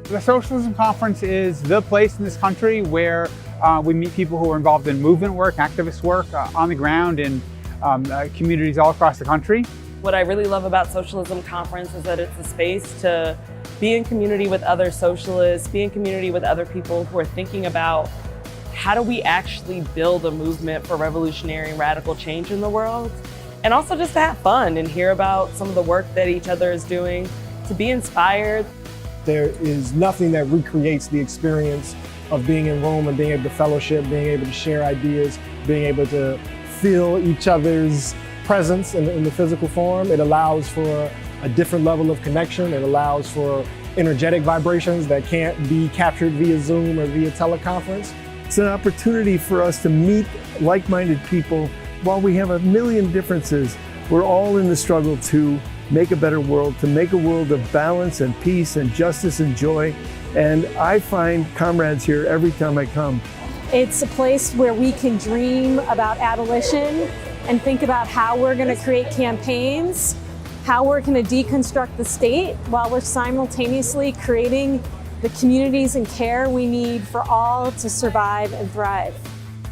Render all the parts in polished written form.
The Socialism Conference is the place in this country where we meet people who are involved in movement work, activist work on the ground in communities all across the country. What I really love about Socialism Conference is that it's a space to be in community with other socialists, be in community with other people who are thinking about how do we actually build a movement for revolutionary and radical change in the world, and also just to have fun and hear about some of the work that each other is doing, to be inspired. There is nothing that recreates the experience of being in Rome and being able to fellowship, being able to share ideas, being able to feel each other's presence in the physical form. It allows for a different level of connection. It allows for energetic vibrations that can't be captured via Zoom or via teleconference. It's an opportunity for us to meet like-minded people. While we have a million differences, we're all in the struggle to make a better world, to make a world of balance and peace and justice and joy. And I find comrades here every time I come. It's a place where we can dream about abolition and think about how we're going to create campaigns, how we're going to deconstruct the state while we're simultaneously creating the communities and care we need for all to survive and thrive.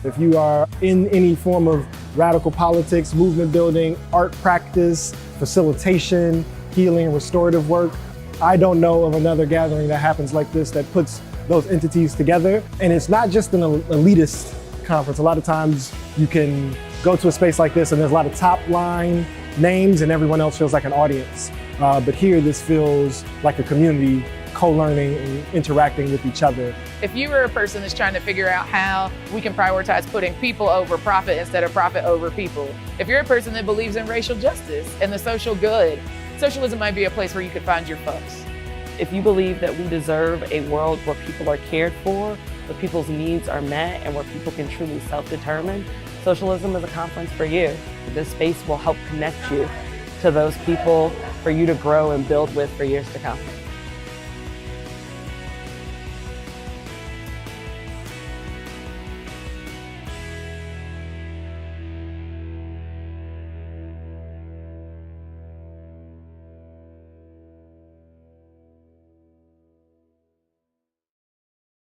If you are in any form of radical politics, movement building, art practice, facilitation, healing, restorative work, I don't know of another gathering that happens like this that puts those entities together. And it's not just an elitist conference. A lot of times you can go to a space like this and there's a lot of top line names and everyone else feels like an audience. But here this feels like a community co-learning and interacting with each other. If you are a person that's trying to figure out how we can prioritize putting people over profit instead of profit over people, if you're a person that believes in racial justice and the social good, socialism might be a place where you could find your folks. If you believe that we deserve a world where people are cared for, where people's needs are met, and where people can truly self-determine, socialism is a conference for you. This space will help connect you to those people for you to grow and build with for years to come.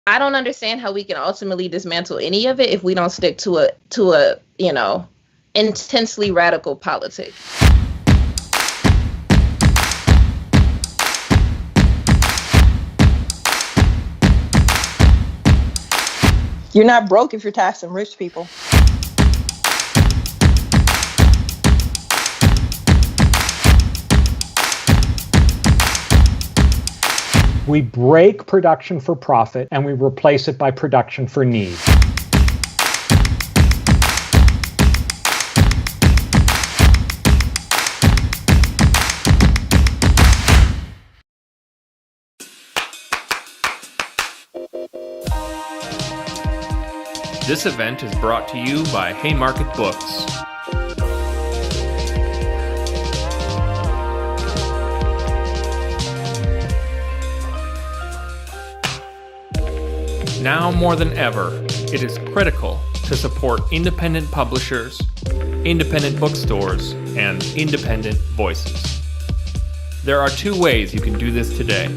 I don't understand how we can ultimately dismantle any of it if we don't stick to a intensely radical politic. You're not broke if you're taxing rich people. We break production for profit and we replace it by production for need. This event is brought to you by Haymarket Books. Now more than ever, it is critical to support independent publishers, independent bookstores, and independent voices. There are two ways you can do this today.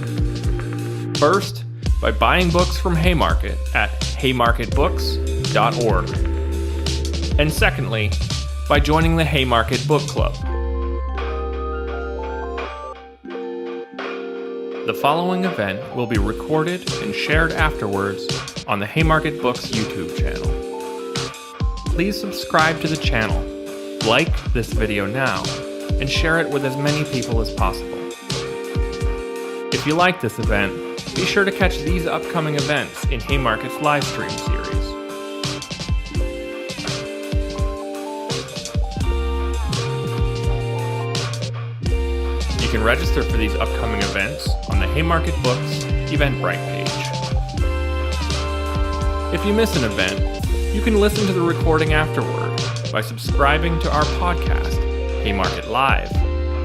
First, by buying books from Haymarket at haymarketbooks.org. And secondly, by joining the Haymarket Book Club. The following event will be recorded and shared afterwards on the Haymarket Books YouTube channel. Please subscribe to the channel, like this video now, and share it with as many people as possible. If you like this event, be sure to catch these upcoming events in Haymarket's live stream series. You can register for these upcoming events on the Haymarket Books Eventbrite page. If you miss an event, you can listen to the recording afterward by subscribing to our podcast, Haymarket Live,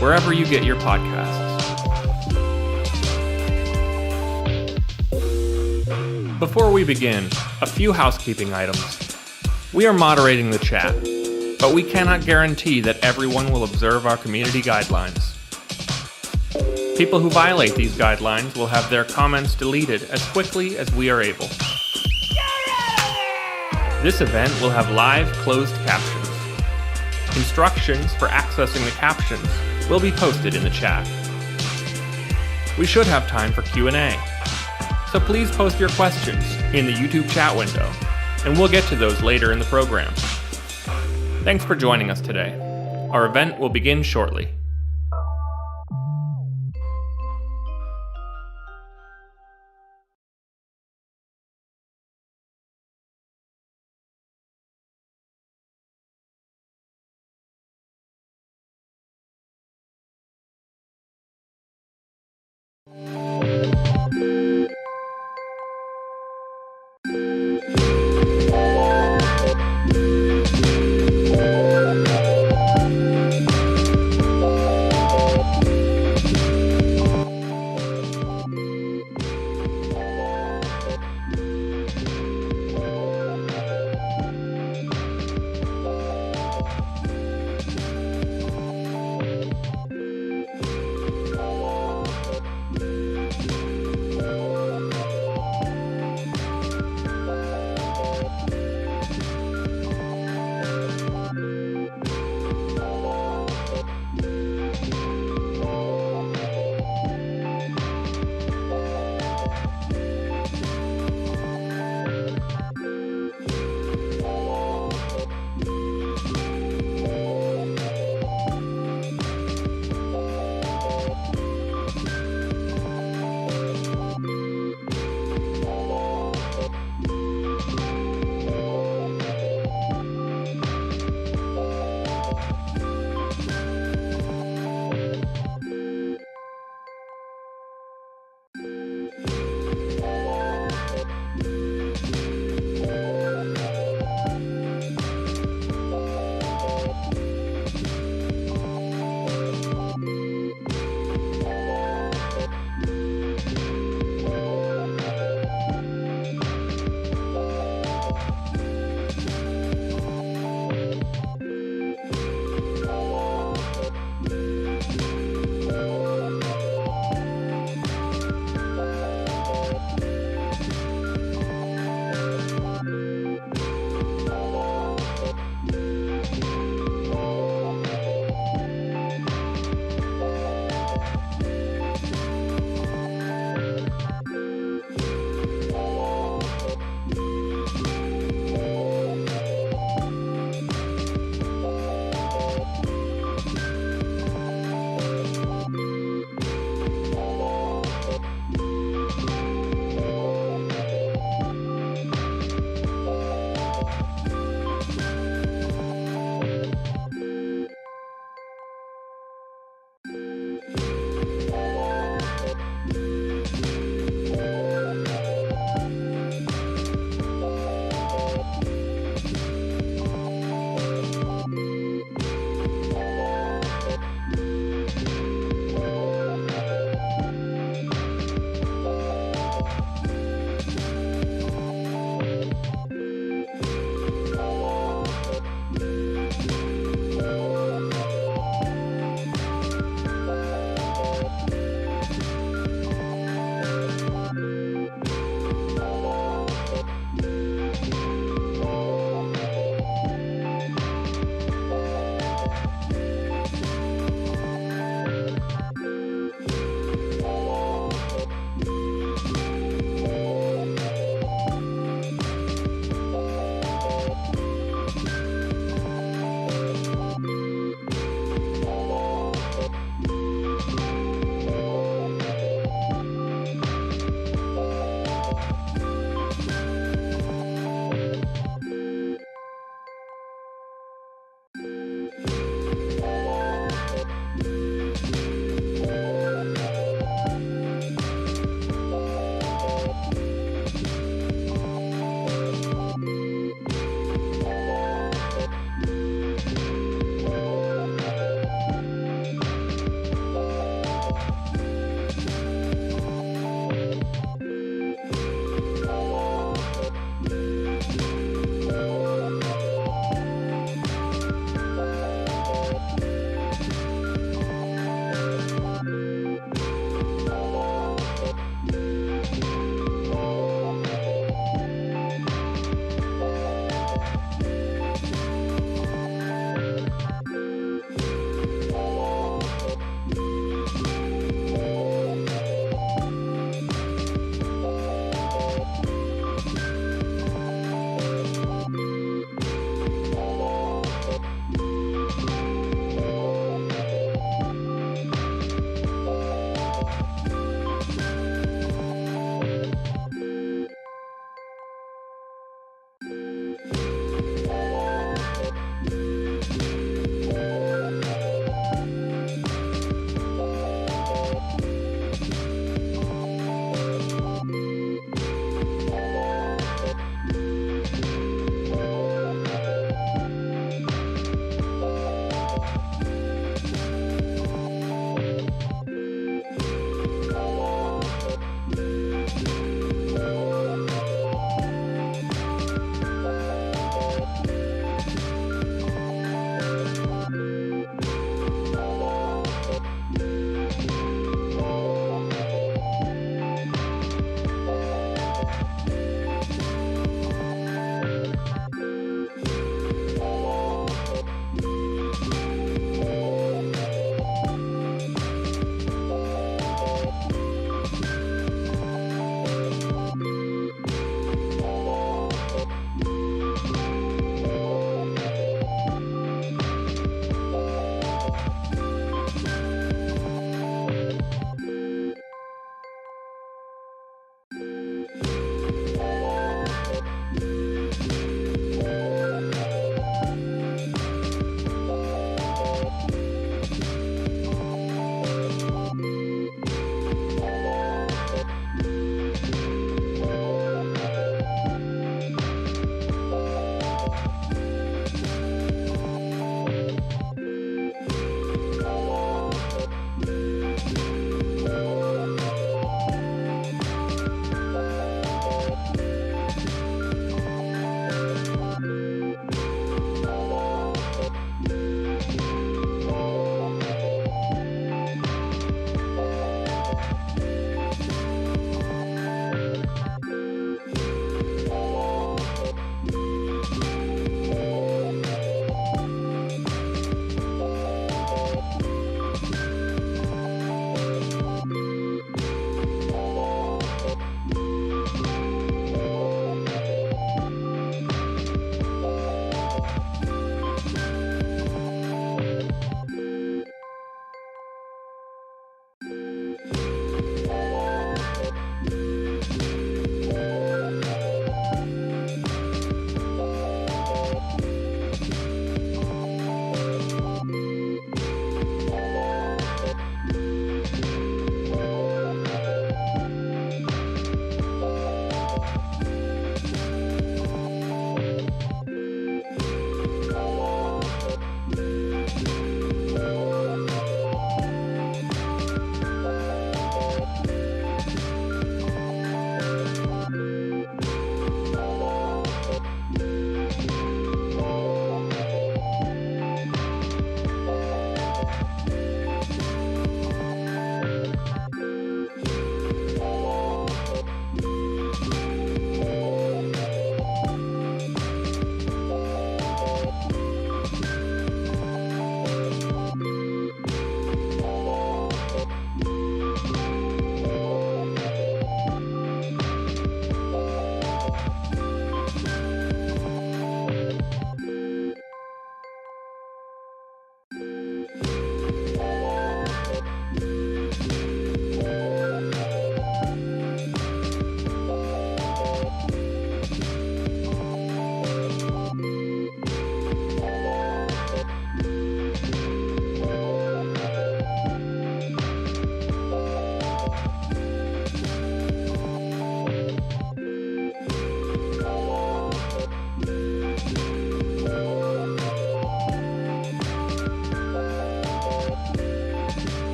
wherever you get your podcasts. Before we begin, a few housekeeping items. We are moderating the chat, but we cannot guarantee that everyone will observe our community guidelines. People who violate these guidelines will have their comments deleted as quickly as we are able. This event will have live closed captions. Instructions for accessing the captions will be posted in the chat. We should have time for Q&A, so please post your questions in the YouTube chat window, and we'll get to those later in the program. Thanks for joining us today. Our event will begin shortly.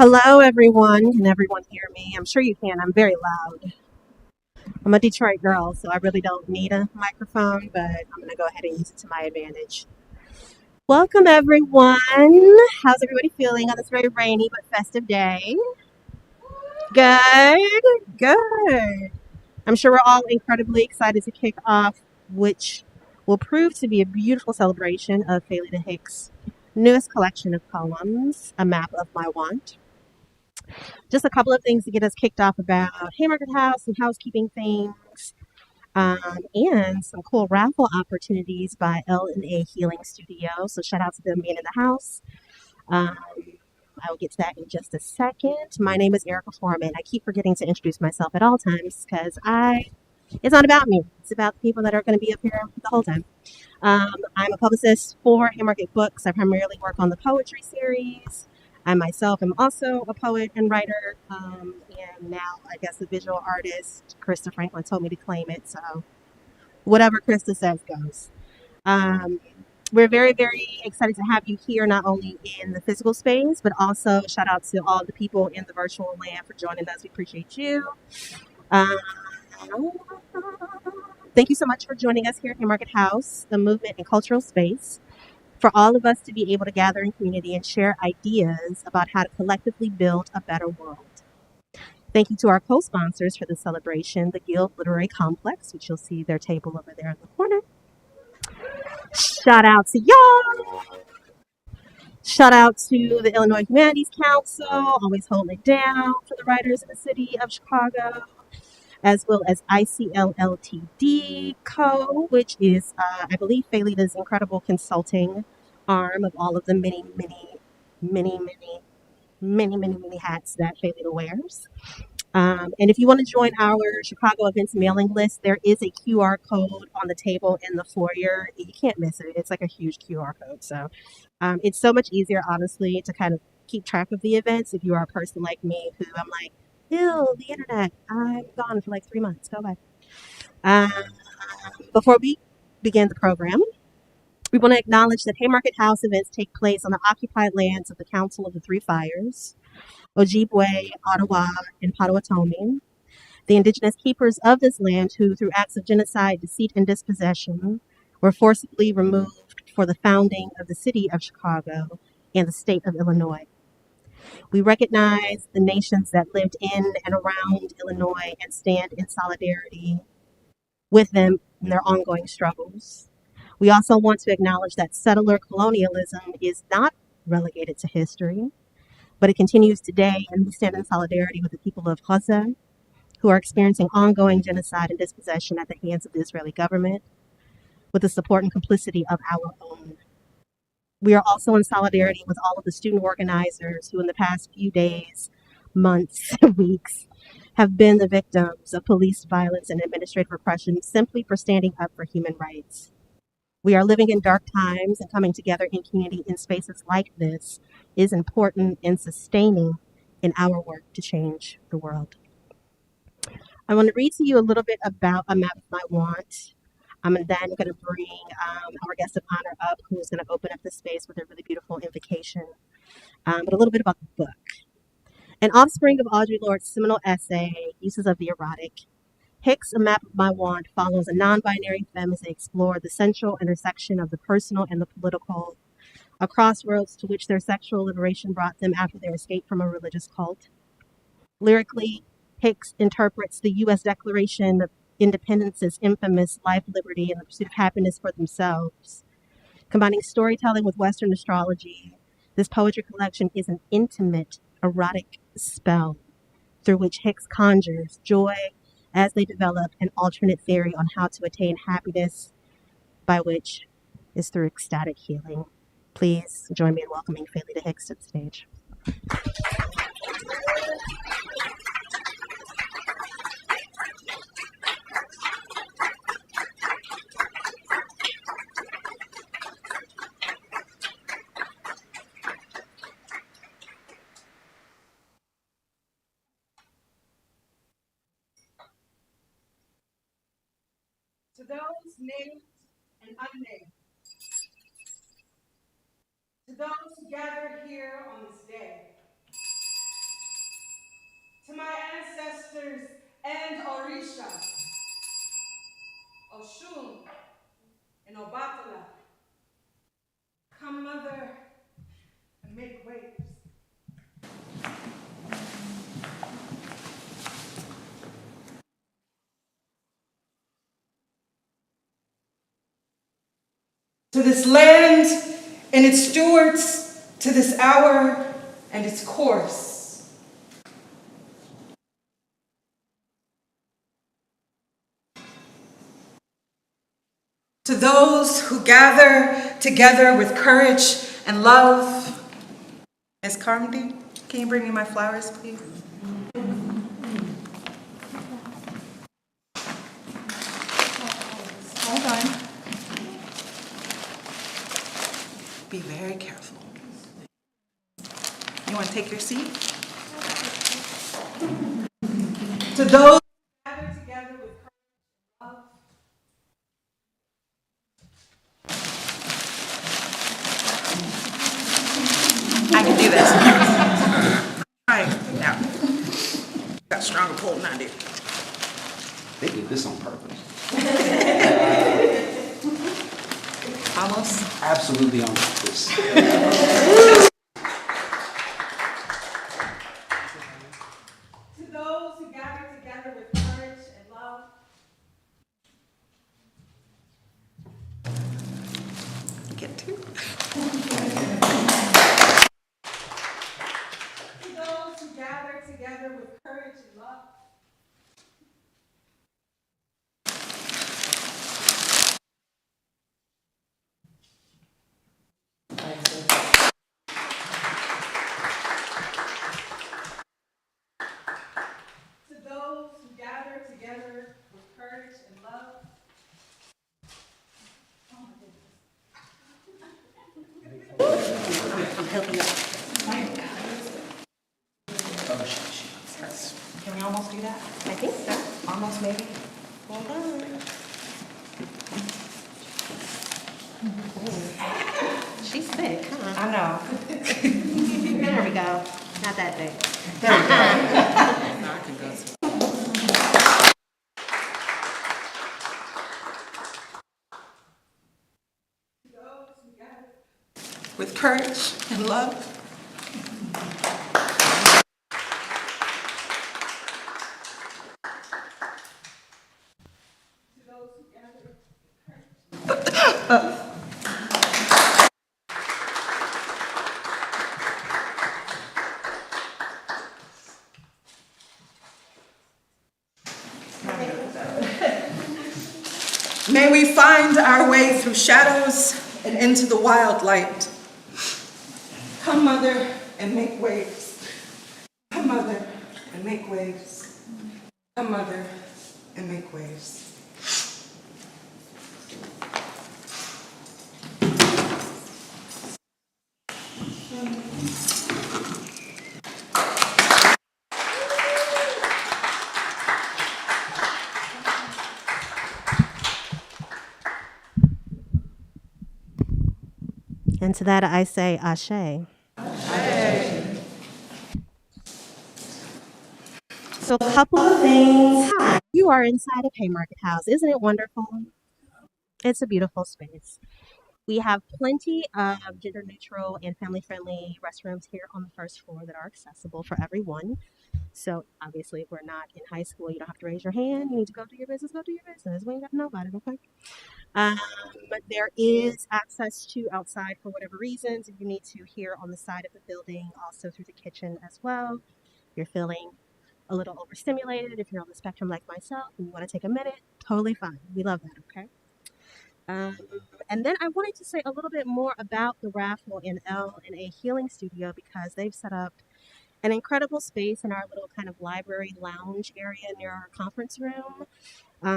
Hello, everyone. Can everyone hear me? I'm sure you can. I'm very loud. I'm a Detroit girl, so I really don't need a microphone, but I'm going to go ahead and use it to my advantage. Welcome, everyone. How's everybody feeling on this very rainy but festive day? Good, good. I'm sure we're all incredibly excited to kick off, which will prove to be a beautiful celebration of Phalida Hicks' newest collection of poems, A Map of My Want. Just a couple of things to get us kicked off about Haymarket House and housekeeping things, and some cool raffle opportunities by L&A Healing Studio. So shout out to them being in the house. I will get to that in just a second. My name is Erica Foreman. I keep forgetting to introduce myself at all times because it's not about me. It's about the people that are going to be up here the whole time. I'm a publicist for Haymarket Books. I primarily work on the poetry series. I myself am also a poet and writer, and now I guess a visual artist. Krista Franklin told me to claim it, so whatever Krista says goes. We're very, very excited to have you here, not only in the physical space, but also shout out to all the people in the virtual land for joining us. We appreciate you. Thank you so much for joining us here at Haymarket House, the movement and cultural space, for all of us to be able to gather in community and share ideas about how to collectively build a better world. Thank you to our co-sponsors for the celebration, the Guild Literary Complex, which you'll see their table over there in the corner. Shout out to y'all. Shout out to the Illinois Humanities Council, always holding it down for the writers in the city of Chicago, as well as ICLLTD Co., which is, I believe, Phalida's incredible consulting arm of all of the many hats that Phalida wears. And if you want to join our Chicago events mailing list, there is a QR code on the table in the foyer. You can't miss it. It's like a huge QR code. So it's so much easier, honestly, to kind of keep track of the events if you are a person like me who I'm like, ew, the internet. I'm gone for like 3 months. Go back. Before we begin the program, we want to acknowledge that Haymarket House events take place on the occupied lands of the Council of the Three Fires, Ojibwe, Ottawa, and Potawatomi, the indigenous keepers of this land who, through acts of genocide, deceit, and dispossession, were forcibly removed for the founding of the city of Chicago and the state of Illinois. We recognize the nations that lived in and around Illinois and stand in solidarity with them in their ongoing struggles. We also want to acknowledge that settler colonialism is not relegated to history, but it continues today, and we stand in solidarity with the people of Gaza, who are experiencing ongoing genocide and dispossession at the hands of the Israeli government, with the support and complicity of our own. We are also in solidarity with all of the student organizers who in the past few days, months, weeks, have been the victims of police violence and administrative repression simply for standing up for human rights. We are living in dark times, and coming together in community in spaces like this is important and sustaining in our work to change the world. I want to read to you a little bit about A Map of My Want. I'm then going to bring our guest of honor up, who is going to open up the space with a really beautiful invocation. But a little bit about the book. An offspring of Audre Lorde's seminal essay, Uses of the Erotic, Hicks, A Map of My Want, follows a non-binary femme as they explore the central intersection of the personal and the political, a crossroads to which their sexual liberation brought them after their escape from a religious cult. Lyrically, Hicks interprets the U.S. Declaration of Independence's infamous life, liberty, and the pursuit of happiness for themselves. Combining storytelling with Western astrology, this poetry collection is an intimate, erotic spell through which Hicks conjures joy as they develop an alternate theory on how to attain happiness, by which is through ecstatic healing. Please join me in welcoming Phalida Hicks to the stage. To those named and unnamed, to those gathered here on this day, to my ancestors and Orisha, Oshun, and Obatala. Come, mother, and make waves. To this land and its stewards, to this hour and its course. To those who gather together with courage and love. Ms. Carmody, can you bring me my flowers, please? Hold on. Be very careful. You want to take your seat? To those who gather together with courage and love. I can do this. All right, now. Got a stronger pull than I do. They did this on purpose. Almost. Absolutely on purpose. To those who gather together with courage and love. Get to. To those who gather together with courage and love. To those who gather together with courage and love. I'm helping you. Can we almost do that? I think so. Almost, maybe? Hold on. She's sick, huh? I know. There we go. Not that big. There we go. Now I can go. With courage and love. May we find our way through shadows and into the wild light. Come, mother, and make waves. Come, mother, and make waves. Come, mother, and make waves. And to that I say ashe. So a couple of things. Hi, you are inside of Haymarket House. Isn't it wonderful? It's a beautiful space. We have plenty of gender neutral and family friendly restrooms here on the first floor that are accessible for everyone. So obviously if we're not in high school, you don't have to raise your hand. You need to go do your business, go do your business. We ain't got to know about it, okay? But there is access to outside for whatever reasons. If you need to here on the side of the building, also through the kitchen as well. If you're feeling a little overstimulated, if you're on the spectrum like myself and you want to take a minute, totally fine. We love that, okay? And then I wanted to say a little bit more about the raffle in L&A Healing Studio because they've set up an incredible space in our little kind of library lounge area near our conference room.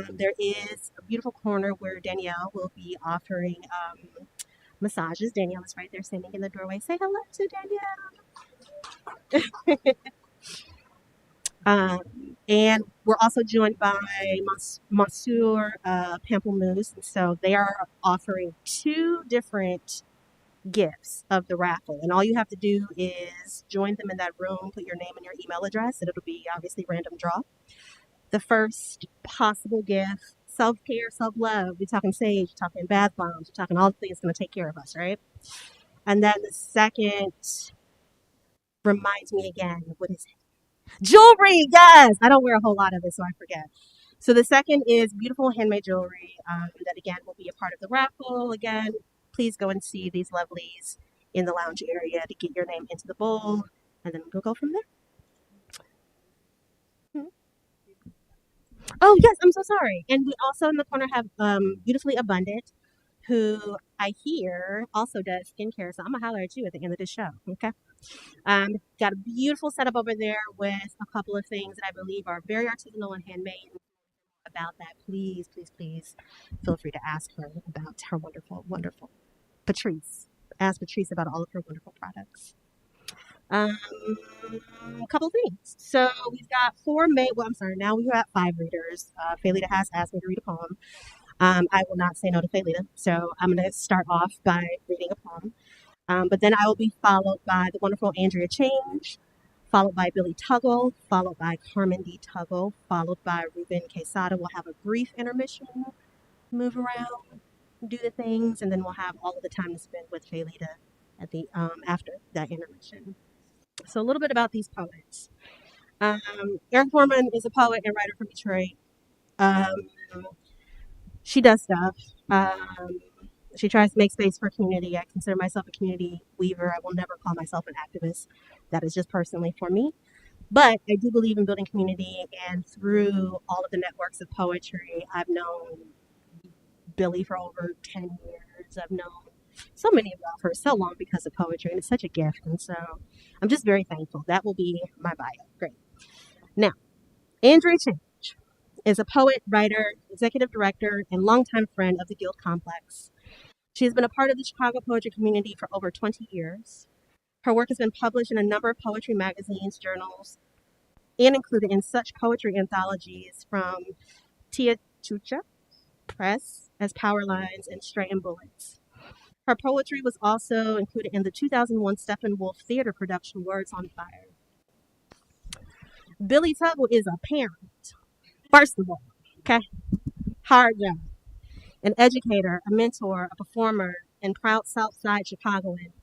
There is a beautiful corner where Danielle will be offering massages. Danielle is right there standing in the doorway. Say hello to Danielle. And we're also joined by Monsieur Pamplemousse. And so they are offering 2 different gifts of the raffle. And all you have to do is join them in that room, put your name and your email address, and it'll be obviously random draw. The first possible gift, self-care, self-love. We're talking sage, we're talking bath bombs, we're talking all the things that's going to take care of us, right? And then the second reminds me again, what is it? Jewelry, yes! I don't wear a whole lot of it, so I forget. So the second is beautiful handmade jewelry that, again, will be a part of the raffle. Again, please go and see these lovelies in the lounge area to get your name into the bowl, and then we'll go from there. Oh, yes, I'm so sorry. And we also in the corner have Beautifully Abundant, who I hear also does skincare. So I'm going to holler at you at the end of the show, okay? Got a beautiful setup over there with a couple of things that I believe are very artisanal and handmade. About that, please, please, please feel free to ask her about her wonderful Patrice. Ask Patrice about all of her wonderful products. A couple things. So we've got now we've got 5 readers. Faylita has asked me to read a poem. I will not say no to Faylita, so I'm going to start off by reading a poem. But then I will be followed by the wonderful Andrea Change, followed by Billy Tuggle, followed by Carmen D. Tuggle, followed by Ruben Quesada. We'll have a brief intermission, move around, do the things, and then we'll have all of the time to spend with Faylita at the after that intermission. So a little bit about these poets. Eric Foreman is a poet and writer from Detroit. She does stuff. She tries to make space for community. I consider myself a community weaver. I will never call myself an activist. That is just personally for me. But I do believe in building community, and through all of the networks of poetry, I've known Billy for over 10 years. I've known so many of y'all for so long because of poetry, and it's such a gift. And so I'm just very thankful. That will be my bio. Great. Now, Andrea Change is a poet, writer, executive director, and longtime friend of the Guild Complex. She has been a part of the Chicago poetry community for over 20 years. Her work has been published in a number of poetry magazines, journals, and included in such poetry anthologies from Tia Chucha Press as Power Lines and Stray and Bullets. Her poetry was also included in the 2001 Steppenwolf theater production Words on Fire. Billy Tuggle is a parent, first of all, okay? Hard job. An educator, a mentor, a performer, and proud Southside Chicagoan.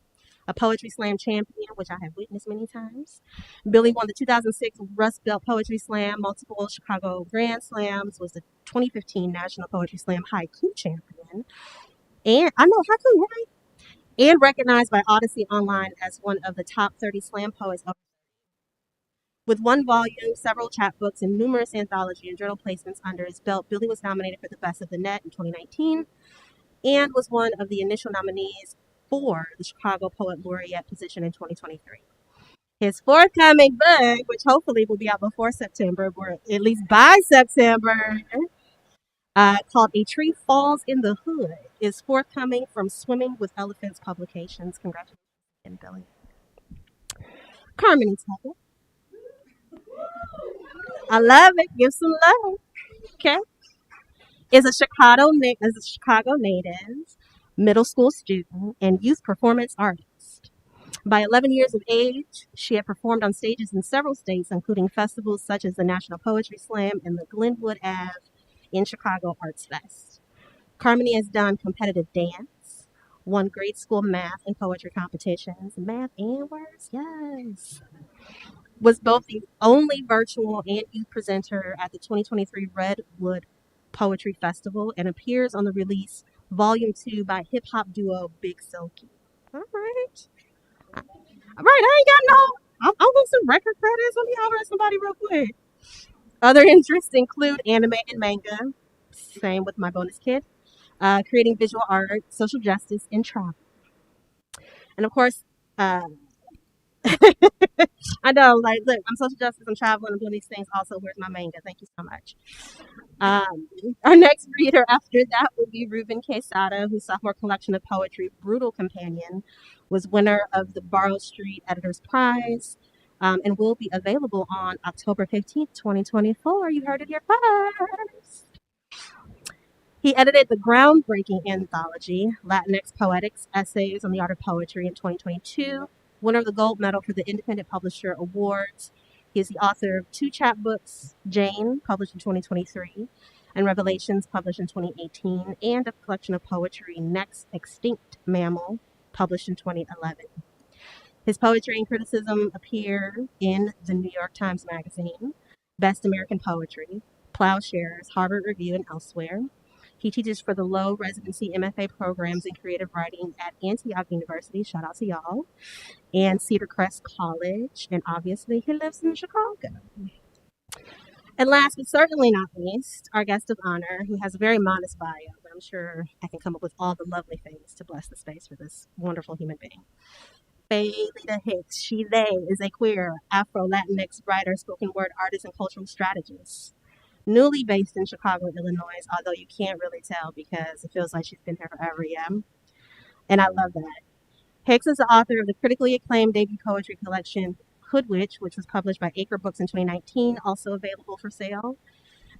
A poetry slam champion, which I have witnessed many times. Billy won the 2006 Rust Belt Poetry Slam, multiple Chicago Grand Slams, was the 2015 National Poetry Slam Haiku champion. And I know haiku, right? And recognized by Odyssey Online as one of the top 30 slam poets. With 1 volume, several chapbooks, and numerous anthology and journal placements under his belt, Billy was nominated for the Best of the Net in 2019 and was one of the initial nominees for the Chicago Poet Laureate position in 2023. His forthcoming book, which hopefully will be out before September, or at least by September, called A Tree Falls in the Hood, is forthcoming from Swimming with Elephants Publications. Congratulations again, Billy. Carmen Tuggle. I love it. Give some love. Okay. Is a Chicago native, middle school student, and youth performance artist. By 11 years of age, she had performed on stages in several states, including festivals such as the National Poetry Slam and the Glenwood Ave in Chicago Arts Fest. Carmony has done competitive dance, won grade school math and poetry competitions. Math and words, yes. Was both the only virtual and youth presenter at the 2023 Redwood Poetry Festival and appears on the release Volume 2 by hip-hop duo Big Silky. All right. I ain't got no... I want some record credits. Let me holler at somebody real quick. Other interests include anime and manga. Same with my bonus kid. Creating visual art, social justice, and travel. And of course... I know, like, look, I'm social justice, I'm traveling, I'm doing these things. Also, where's my manga? Thank you so much. Our next reader after that will be Ruben Quesada, whose sophomore collection of poetry, Brutal Companion, was winner of the Barrow Street Editor's Prize and will be available on October 15th, 2024. You heard it here first. He edited the groundbreaking anthology, Latinx Poetics, Essays on the Art of Poetry in 2022, winner of the Gold Medal for the Independent Publisher Awards. He is the author of 2 chapbooks, Jane, published in 2023, and Revelations, published in 2018, and a collection of poetry, Next Extinct Mammal, published in 2011. His poetry and criticism appear in the New York Times Magazine, Best American Poetry, Plowshares, Harvard Review, and elsewhere. He teaches for the low residency MFA programs in creative writing at Antioch University, shout out to y'all, and Cedar Crest College, and obviously he lives in Chicago. And last but certainly not least, our guest of honor, who has a very modest bio, but I'm sure I can come up with all the lovely things to bless the space for this wonderful human being. Lita Hicks, she, they, is a queer Afro-Latinx writer, spoken word artist, and cultural strategist. Newly based in Chicago, Illinois, although you can't really tell because it feels like she's been here forever, yeah. And I love that. Hicks is the author of the critically acclaimed debut poetry collection, Hoodwitch, which was published by Acre Books in 2019, also available for sale.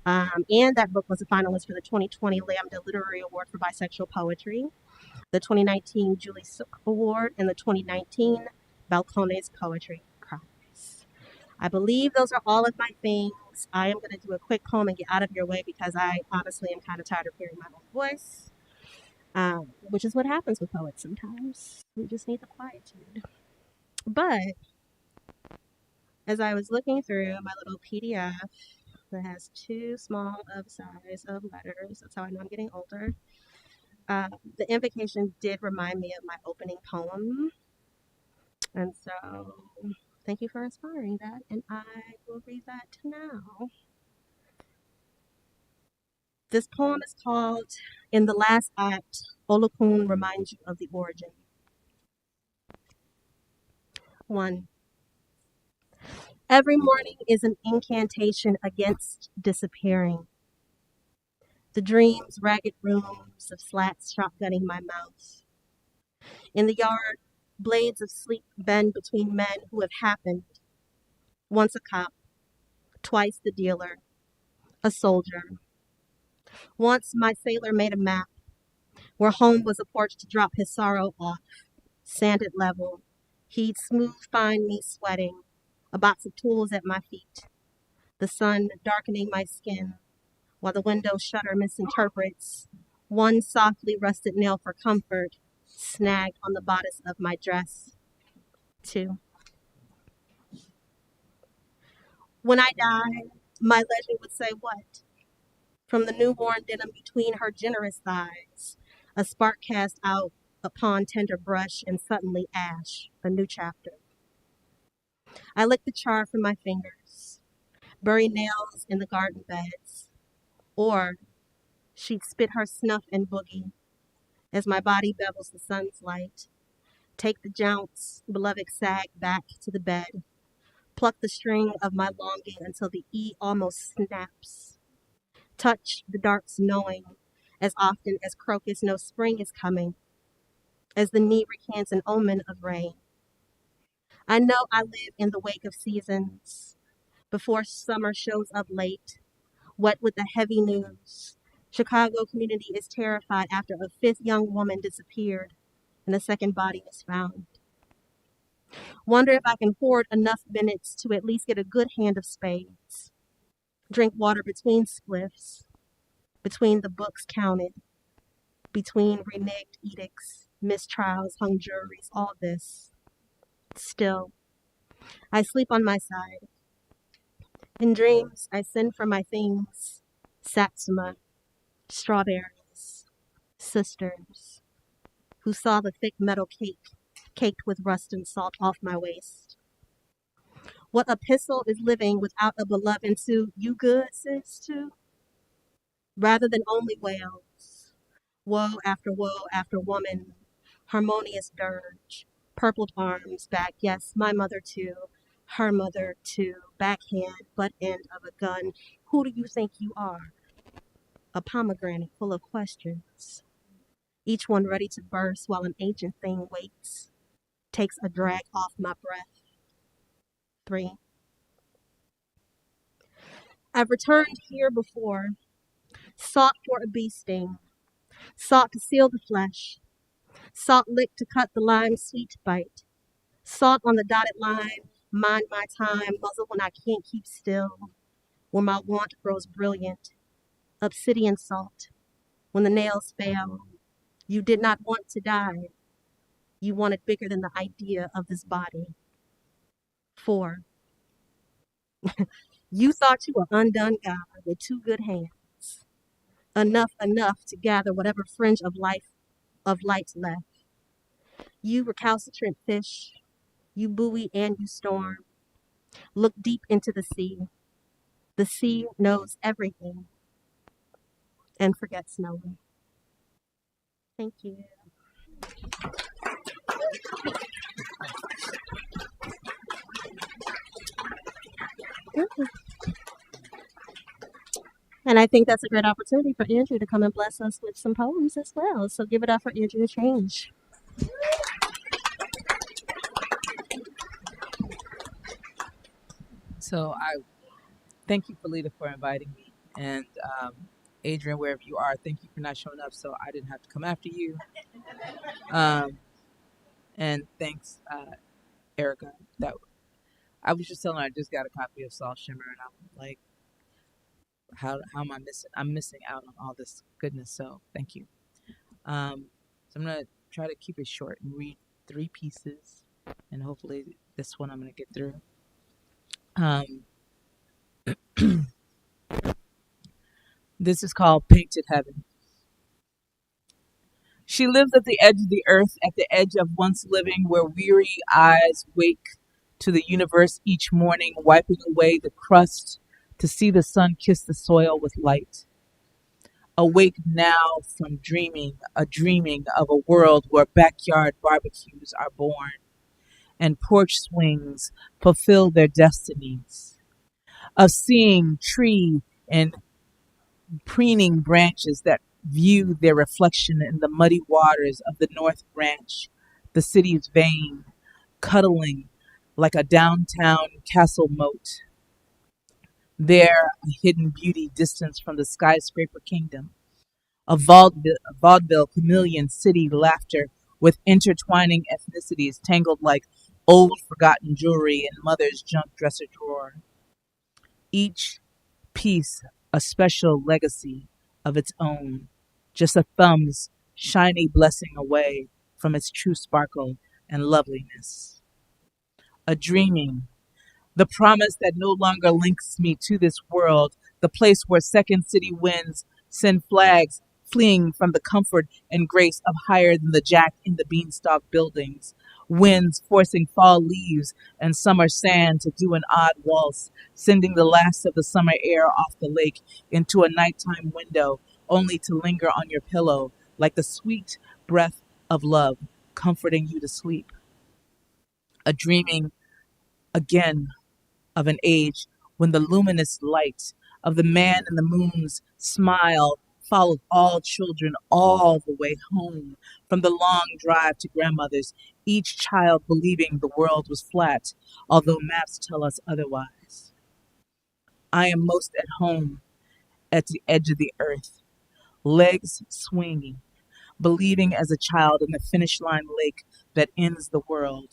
And that book was a finalist for the 2020 Lambda Literary Award for Bisexual Poetry, the 2019 Julie Sook Award, and the 2019 Balcones Poetry Prize. I believe those are all of my things. I am going to do a quick poem and get out of your way because I honestly am kind of tired of hearing my own voice, which is what happens with poets sometimes. We just need the quietude. But as I was looking through my little PDF that has too small of size of letters, that's how I know I'm getting older, the invocation did remind me of my opening poem. And so thank you for inspiring that, and I will read that now. This poem is called In the Last Act, Olokun Reminds You of the Origin. 1. Every morning is an incantation against disappearing. The dreams, ragged rooms of slats shotgunning my mouth. In the yard, blades of sleep bend between men who have happened. Once a cop, twice the dealer, a soldier. Once my sailor made a map where home was a porch to drop his sorrow off, sanded level. He'd smooth find me sweating, a box of tools at my feet, the sun darkening my skin, while the window shutter misinterprets one softly rusted nail for comfort, snagged on the bodice of my dress. 2. When I die, my legend would say what? From the newborn denim between her generous thighs, a spark cast out upon tender brush and suddenly ash, a new chapter. I lick the char from my fingers, bury nails in the garden beds, or she'd spit her snuff and boogie as my body bevels the sun's light, take the jounce, beloved sag back to the bed, pluck the string of my longing until the E almost snaps, touch the darks knowing as often as crocus knows spring is coming, as the knee recants an omen of rain. I know I live in the wake of seasons, before summer shows up late, wet with the heavy news. Chicago community is terrified after a 5th young woman disappeared and a 2nd body was found. Wonder if I can hoard enough minutes to at least get a good hand of spades. Drink water between spliffs, between the books counted, between reneged edicts, mistrials, hung juries, all this. Still, I sleep on my side. In dreams, I send for my things, satsuma, strawberries, sisters, who saw the thick metal cake caked with rust and salt off my waist. What epistle is living without a beloved to you good, sis, too? Rather than only wails, woe after woman, harmonious dirge, purpled arms back, yes, my mother too, her mother too, backhand, butt end of a gun. Who do you think you are? A pomegranate full of questions, each one ready to burst while an ancient thing waits, takes a drag off my breath. 3. I've returned here before, Sought for a bee sting, sought to seal the flesh, sought lick to cut the lime's sweet bite, sought on the dotted line, mind my time, muzzle when I can't keep still, when my want grows brilliant, obsidian salt, when the nails fail. You did not want to die. You wanted bigger than the idea of this body. 4. You thought you were undone God with two good hands. Enough to gather whatever fringe of life, of light left. You recalcitrant fish, you buoy and you storm. Look deep into the sea. The sea knows everything and forgets no one. Thank you. And I think that's a great opportunity for Andrew to come and bless us with some poems as well. So give it up for Andrew to Change. So I thank you, Felita, for inviting me. And Adrian, wherever you are, thank you for not showing up so I didn't have to come after you. And thanks, Erica. That I was just telling her I just got a copy of Salt Shimmer, and I'm like, how am I missing? I'm missing out on all this goodness. So thank you. So I'm gonna try to keep it short and read 3 pieces, and hopefully this one I'm gonna get through. This is called Painted Heaven. She lives at the edge of the earth, at the edge of once living, where weary eyes wake to the universe each morning, wiping away the crust to see the sun kiss the soil with light. Awake now from dreaming of a world where backyard barbecues are born and porch swings fulfill their destinies. Of seeing tree and preening branches that view their reflection in the muddy waters of the North Branch, the city's vein, cuddling like a downtown castle moat. There, a hidden beauty distance from the skyscraper kingdom, a vaudeville chameleon city laughter with intertwining ethnicities tangled like old forgotten jewelry in mother's junk dresser drawer. Each piece a special legacy of its own, just a thumb's shiny blessing away from its true sparkle and loveliness. A dreaming, the promise that no longer links me to this world, the place where second city winds send flags fleeing from the comfort and grace of higher than the jack in the beanstalk buildings, winds forcing fall leaves and summer sand to do an odd waltz, sending the last of the summer air off the lake into a nighttime window, only to linger on your pillow like the sweet breath of love, comforting you to sleep. A dreaming again of an age when the luminous light of the man in the moon's smile followed all children all the way home from the long drive to grandmother's, each child believing the world was flat, although maps tell us otherwise. I am most at home at the edge of the earth, legs swinging, believing as a child in the finish line lake that ends the world,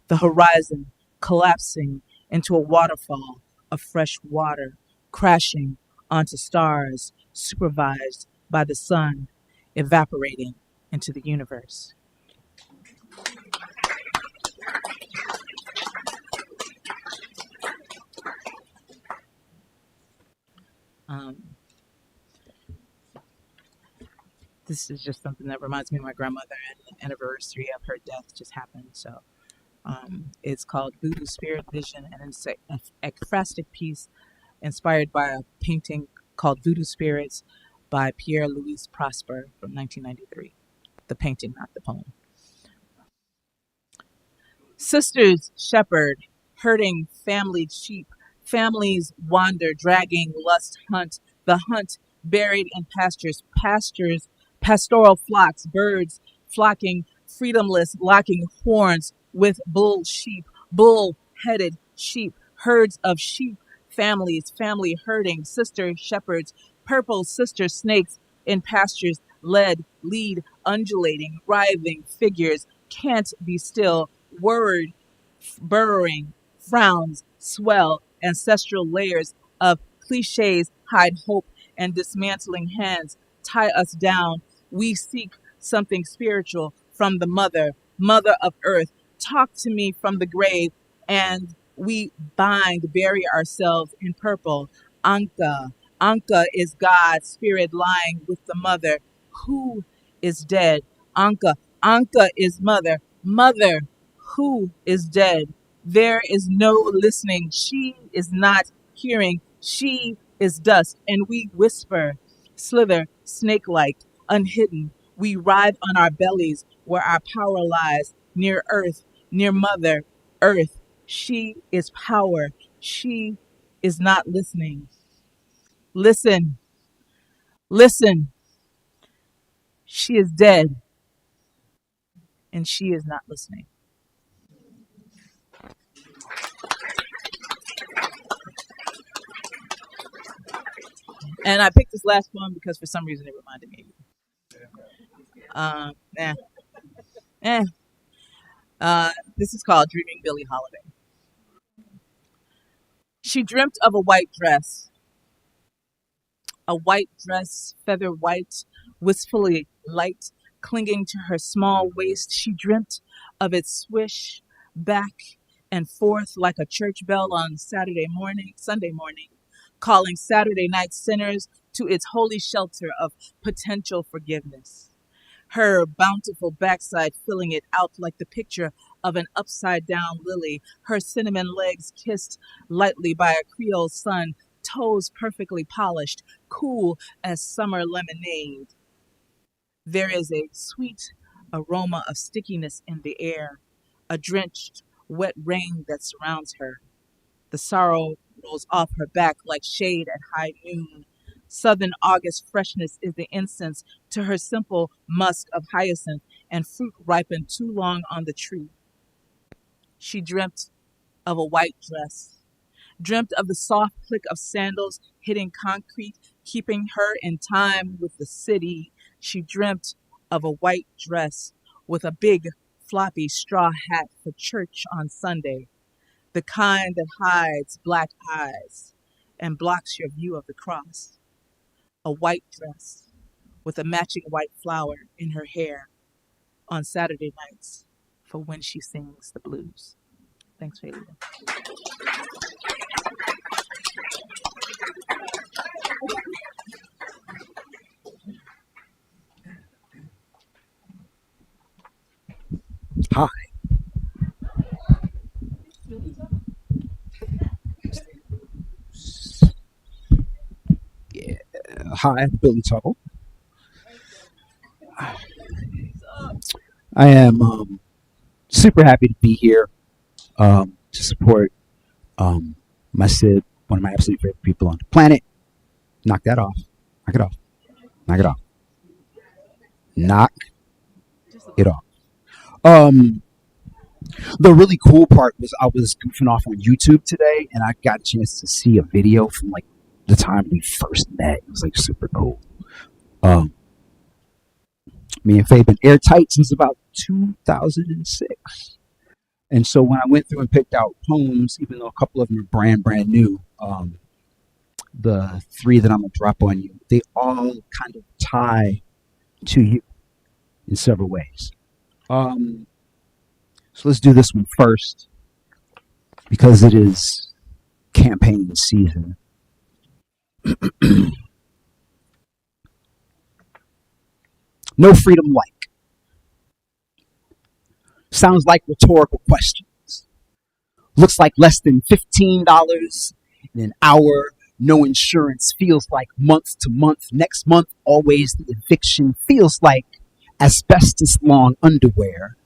the horizon collapsing into a waterfall of fresh water, crashing onto stars, supervised by the sun, evaporating into the universe. This is just something that reminds me of my grandmother, and the anniversary of her death just happened. So it's called Voodoo Spirit Vision, and it's an ekphrastic piece inspired by a painting called Voodoo Spirits by Pierre-Louis Prosper from 1993. The painting, not the poem. Sisters shepherd, herding family sheep. Families wander, dragging lust hunt. The hunt buried in pastures, pastoral flocks, birds flocking, freedomless, locking horns with bull sheep, bull-headed sheep, herds of sheep, families, family herding, sister shepherds, Purple sister snakes in pastures, lead, undulating, writhing figures, can't be still, word burrowing, frowns swell, ancestral layers of cliches hide hope, and dismantling hands tie us down. We seek something spiritual from the mother of earth. Talk to me from the grave, and we bury ourselves in purple. Anka is God's spirit lying with the mother who is dead. Anka is mother who is dead. There is no listening. She is not hearing. She is dust, and we whisper, slither, snake-like, unhidden. We writhe on our bellies where our power lies, near earth, near mother earth. She is power. She is not listening. Listen, listen. She is dead, and she is not listening. And I picked this last one because for some reason it reminded me of you. This is called Dreaming Billie Holiday. She dreamt of a white dress, feather white, wistfully light, clinging to her small waist. She dreamt of its swish back and forth like a church bell on Sunday morning, calling Saturday night sinners to its holy shelter of potential forgiveness. Her bountiful backside filling it out like the picture of an upside down lily, her cinnamon legs kissed lightly by a Creole sun, toes perfectly polished, cool as summer lemonade. There is a sweet aroma of stickiness in the air, a drenched, wet rain that surrounds her. The sorrow rolls off her back like shade at high noon. Southern August freshness is the incense to her simple musk of hyacinth and fruit ripened too long on the tree. She dreamt of a white dress, dreamt of the soft click of sandals hitting concrete, keeping her in time with the city. She dreamt of a white dress with a big floppy straw hat for church on Sunday, the kind that hides black eyes and blocks your view of the cross. A white dress with a matching white flower in her hair on Saturday nights for when she sings the blues. Thanks, Faye. Hi. Yeah. Hi, Billy Tuttle. I am super happy to be here to support my Sid, one of my absolute favorite people on the planet. Knock that off. Knock it off. Knock it off. Knock it off. The really cool part was I was goofing off on YouTube today, and I got a chance to see a video from like the time we first met. It was like super cool. Me and Faye have been airtight since about 2006. And so when I went through and picked out poems, even though a couple of them are brand new, the three that I'm going to drop on you, they all kind of tie to you in several ways. So let's do this one first because it is campaign season. No freedom like. Sounds like rhetorical questions. Looks like less than $15 in an hour. No insurance feels like month to month. Next month, always the eviction feels like asbestos long underwear.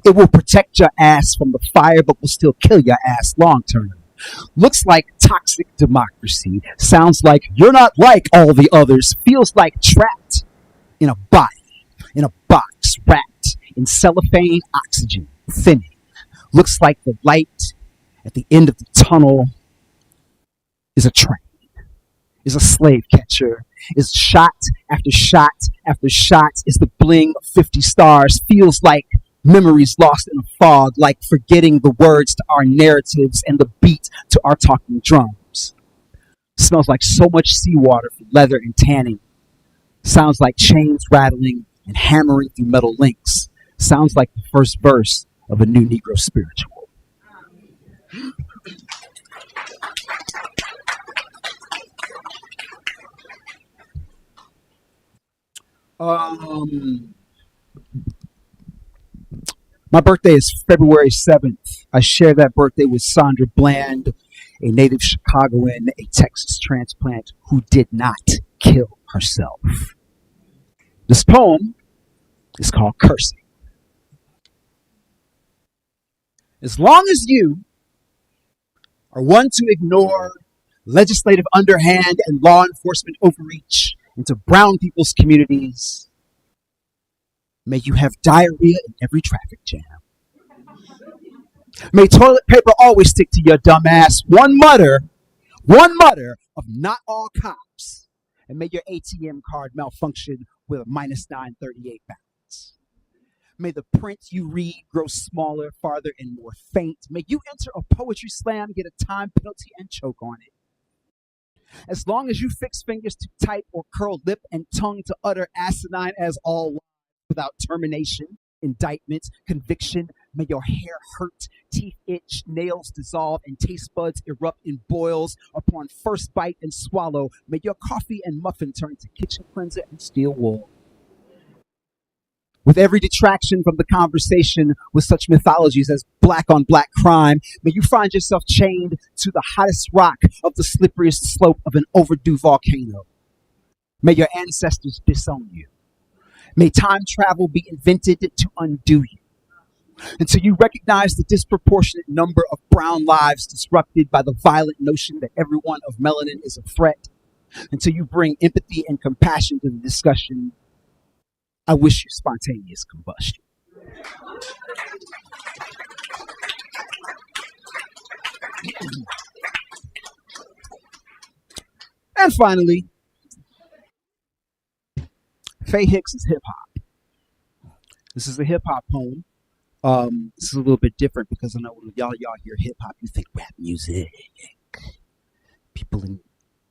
It will protect your ass from the fire, but will still kill your ass long term. Looks like toxic democracy. Sounds like you're not like all the others. Feels like trapped in a body, in a box, wrapped in cellophane, oxygen, thinning. Looks like the light at the end of the tunnel is a train, is a slave catcher. signature is shot after shot after shot, is the bling of 50 stars, feels like memories lost in a fog, like forgetting the words to our narratives and the beat to our talking drums. Smells like so much seawater for leather and tanning. Sounds like chains rattling and hammering through metal links. Sounds like the first verse of a new Negro spiritual. My birthday is February 7th. I share that birthday with Sandra Bland, a native Chicagoan, a Texas transplant who did not kill herself. This poem is called Cursing. As long as you are one to ignore legislative underhand and law enforcement overreach into brown people's communities, may you have diarrhea in every traffic jam. May toilet paper always stick to your dumb ass. One mutter of not all cops. And may your ATM card malfunction with a minus 938 balance. May the print you read grow smaller, farther, and more faint. May you enter a poetry slam, get a time penalty, and choke on it. As long as you fix fingers to type or curl lip and tongue to utter asinine as all lies without termination, indictment, conviction, may your hair hurt, teeth itch, nails dissolve, and taste buds erupt in boils upon first bite and swallow. May your coffee and muffin turn to kitchen cleanser and steel wool. With every detraction from the conversation with such mythologies as black on black crime, may you find yourself chained to the hottest rock of the slipperiest slope of an overdue volcano. May your ancestors disown you. May time travel be invented to undo you, until you recognize the disproportionate number of brown lives disrupted by the violent notion that everyone of melanin is a threat, until you bring empathy and compassion to the discussion. I wish you spontaneous combustion. And finally, Faye Hicks is hip hop. This is a hip hop poem. This is a little bit different because I know when y'all hear hip hop, you think rap music, people in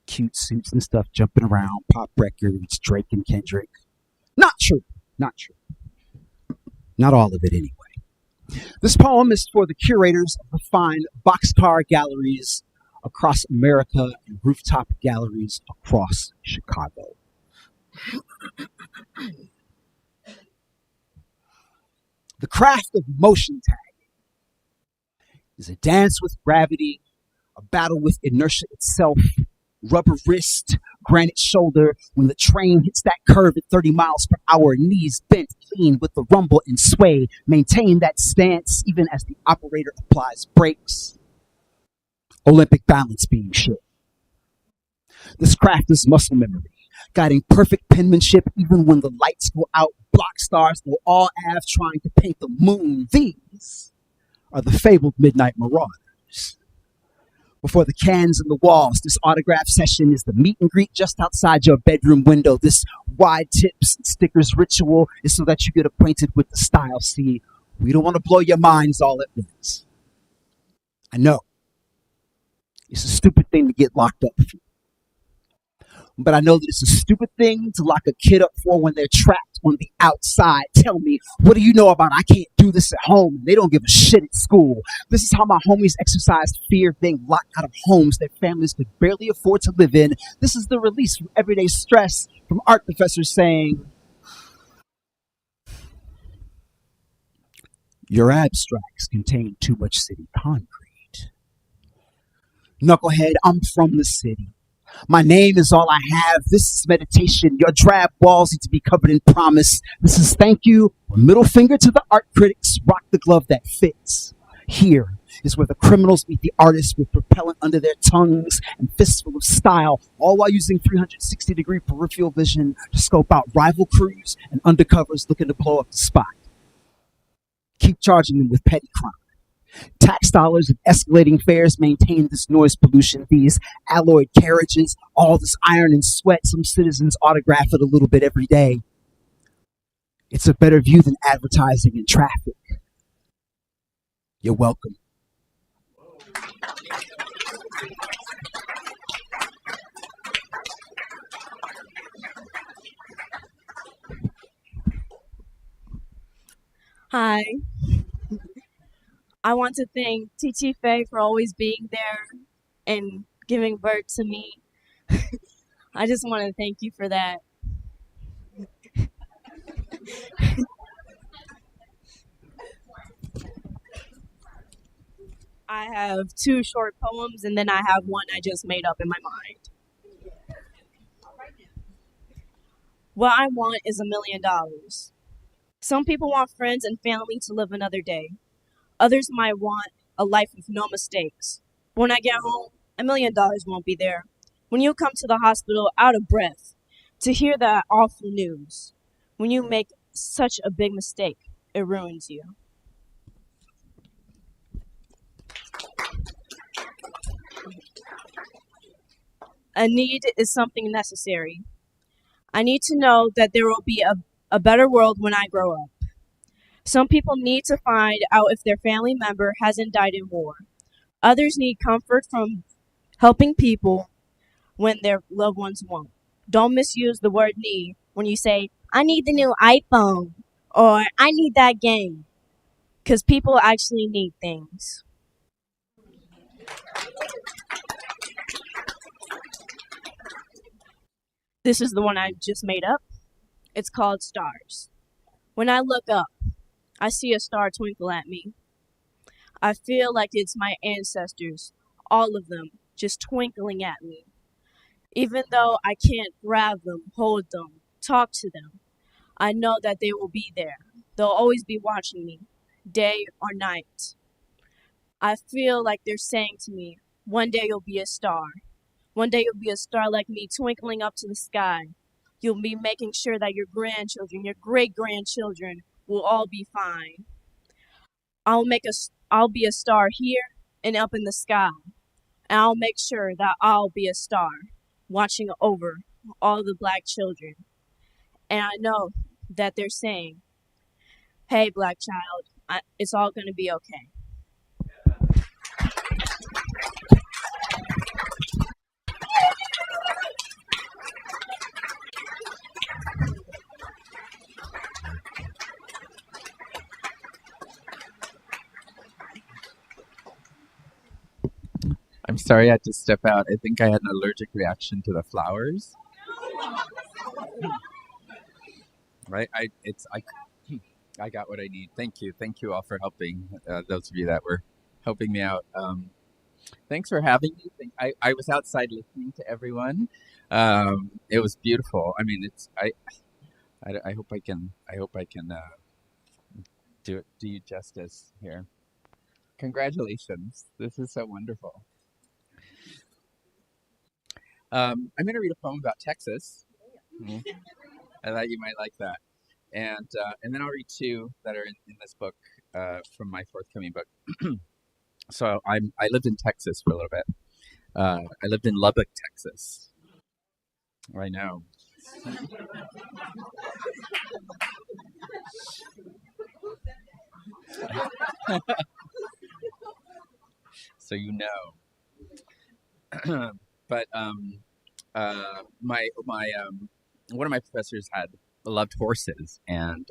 cute suits and stuff jumping around, pop records, Drake and Kendrick. Not true. Not true. Not all of it anyway. This poem is for the curators of the fine boxcar galleries across America and rooftop galleries across Chicago. The craft of motion tagging is a dance with gravity, a battle with inertia itself, rubber wrist, granite shoulder, when the train hits that curve at 30 miles per hour, knees bent, lean with the rumble and sway, maintain that stance even as the operator applies brakes. Olympic balance being shook. This craft is muscle memory, guiding perfect penmanship even when the lights go out, block stars go all Ave trying to paint the moon. These are the fabled midnight marauders. Before the cans and the walls, this autograph session is the meet and greet just outside your bedroom window. This wide tips and stickers ritual is so that you get acquainted with the style. See, we don't want to blow your minds all at once. I know. It's a stupid thing to get locked up for. But I know that it's a stupid thing to lock a kid up for when they're trapped on the outside. Tell me, what do you know about I can't do this at home? They don't give a shit at school. This is how my homies exercised fear of being locked out of homes their families could barely afford to live in. This is the release from everyday stress from art professors saying, your abstracts contain too much city concrete. Knucklehead, I'm from the city. My name is all I have. This is meditation. Your drab walls need to be covered in promise. This is thank you. Middle finger to the art critics. Rock the glove that fits. Here is where the criminals meet the artists with propellant under their tongues and fistful of style, all while using 360-degree peripheral vision to scope out rival crews and undercovers looking to blow up the spot. Keep charging them with petty crime. Tax dollars and escalating fares maintain this noise pollution, these alloyed carriages, all this iron and sweat. Some citizens autograph it a little bit every day. It's a better view than advertising and traffic. You're welcome. Hi. I want to thank Titi Faye for always being there and giving birth to me. I just want to thank you for that. I have 2 short poems and then I have one I just made up in my mind. What I want is $1 million. Some people want friends and family to live another day. Others might want a life with no mistakes. But when I get home, $1 million won't be there. When you come to the hospital out of breath to hear that awful news, when you make such a big mistake, it ruins you. A need is something necessary. I need to know that there will be a better world when I grow up. Some people need to find out if their family member hasn't died in war. Others need comfort from helping people when their loved ones won't. Don't misuse the word need when you say, I need the new iPhone, or I need that game, because people actually need things. This is the one I just made up. It's called Stars. When I look up, I see a star twinkle at me. I feel like it's my ancestors, all of them, just twinkling at me. Even though I can't grab them, hold them, talk to them, I know that they will be there. They'll always be watching me, day or night. I feel like they're saying to me, one day you'll be a star. One day you'll be a star like me, twinkling up to the sky. You'll be making sure that your grandchildren, your great-grandchildren will all be fine. I'll be a star here and up in the sky. And I'll make sure that I'll be a star, watching over all the black children. And I know that they're saying, hey, black child, it's all going to be okay. I'm sorry I had to step out. I think I had an allergic reaction to the flowers. Right? I got what I need. Thank you. Thank you all for helping. Those of you that were helping me out. Thanks for having me. I was outside listening to everyone. It was beautiful. I mean, I hope I can do you justice here. Congratulations. This is so wonderful. I'm going to read a poem about Texas. I thought you might like that. And then I'll read 2 that are in this book from my forthcoming book. So I lived in Texas for a little bit. I lived in Lubbock, Texas. I know. So you know. But my one of my professors loved horses, and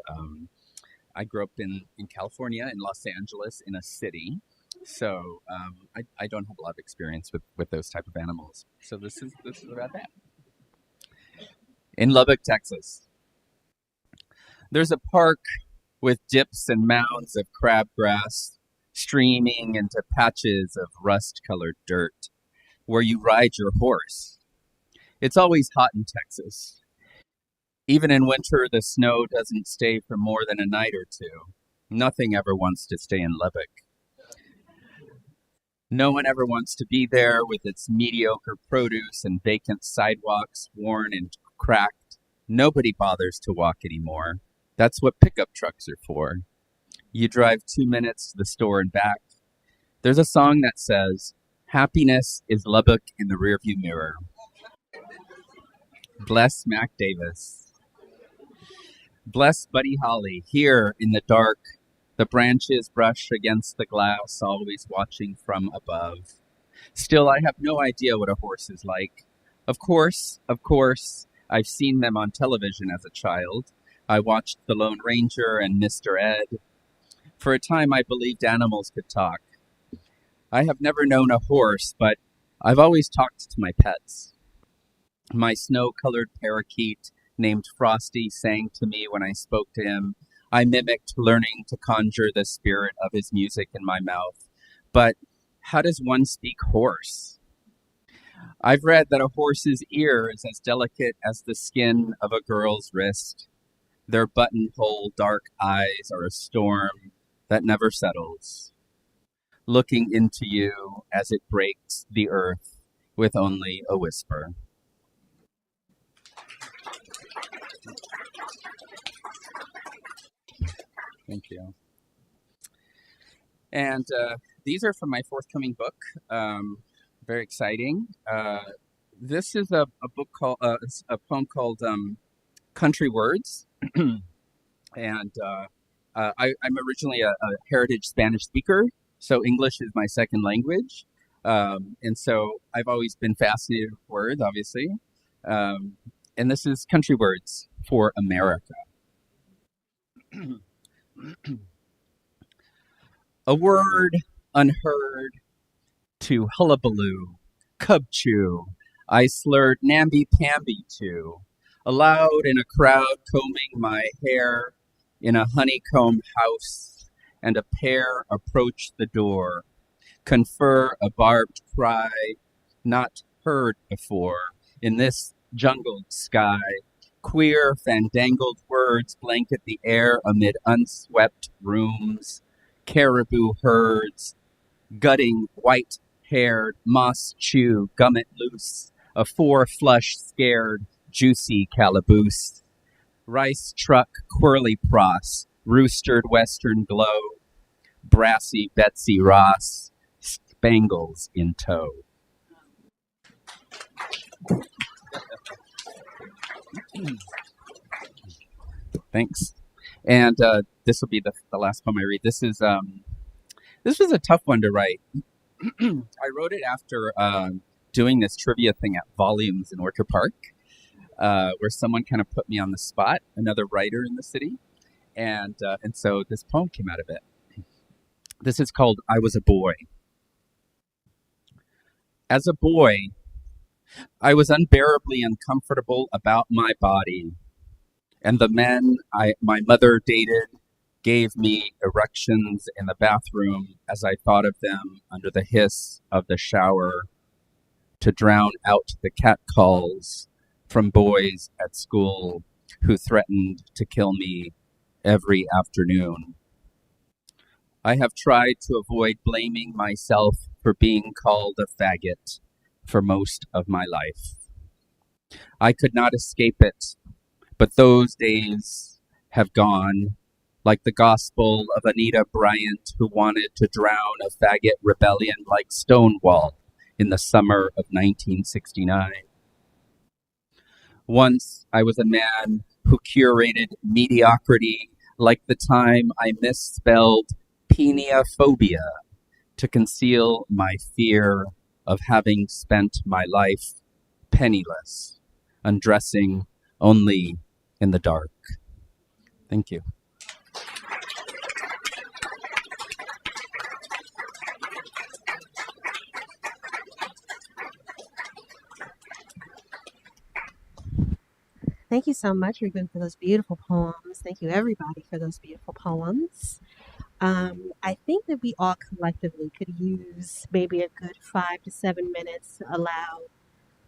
I grew up in California, in Los Angeles, in a city. So I don't have a lot of experience with those type of animals. So this is about that. In Lubbock, Texas, there's a park with dips and mounds of crabgrass streaming into patches of rust-colored dirt, where you ride your horse. It's always hot in Texas. Even in winter, the snow doesn't stay for more than a night or 2. Nothing ever wants to stay in Lubbock. No one ever wants to be there with its mediocre produce and vacant sidewalks, worn and cracked. Nobody bothers to walk anymore. That's what pickup trucks are for. You drive 2 minutes to the store and back. There's a song that says, happiness is Lubbock in the rearview mirror. Bless Mac Davis. Bless Buddy Holly, here in the dark. The branches brush against the glass, always watching from above. Still, I have no idea what a horse is like. Of course, I've seen them on television as a child. I watched The Lone Ranger and Mr. Ed. For a time, I believed animals could talk. I have never known a horse, but I've always talked to my pets. My snow-colored parakeet named Frosty sang to me when I spoke to him. I mimicked learning to conjure the spirit of his music in my mouth. But how does one speak horse? I've read that a horse's ear is as delicate as the skin of a girl's wrist. Their buttonhole dark eyes are a storm that never settles, looking into you as it breaks the earth with only a whisper. Thank you. And these are from my forthcoming book. Very exciting. This is a book called a poem called Country Words, and I'm originally a heritage Spanish speaker, so English is my second language, and so I've always been fascinated with words, obviously. And this is Country Words for America. A word unheard to hullabaloo, cub chew, I slurred namby-pamby to, aloud in a crowd combing my hair in a honeycomb house, and a pair approach the door, confer a barbed cry not heard before in this jungled sky. Queer, fandangled words blanket the air amid unswept rooms, caribou herds, gutting white-haired moss chew, gummet loose, a four-flush scared, juicy calaboose, rice truck quirly pross, roostered western glow, brassy Betsy Ross, spangles in tow. Thanks. And this will be the last poem I read. This was a tough one to write. I wrote it after doing this trivia thing at Volumes in Orchard Park, where someone kind of put me on the spot, another writer in the city, and so this poem came out of it. This is called I Was a Boy. As a boy, I was unbearably uncomfortable about my body, and the men my mother dated gave me erections in the bathroom as I thought of them under the hiss of the shower to drown out the catcalls from boys at school who threatened to kill me every afternoon. I have tried to avoid blaming myself for being called a faggot for most of my life. I could not escape it, but those days have gone, like the gospel of Anita Bryant, who wanted to drown a faggot rebellion like Stonewall in the summer of 1969. Once I was a man who curated mediocrity like the time I misspelled peniophobia to conceal my fear of having spent my life penniless, undressing only in the dark. Thank you. Thank you so much, Ruben, for those beautiful poems. Thank you, everybody, for those beautiful poems. I think that we all collectively could use maybe a good 5 to 7 minutes to allow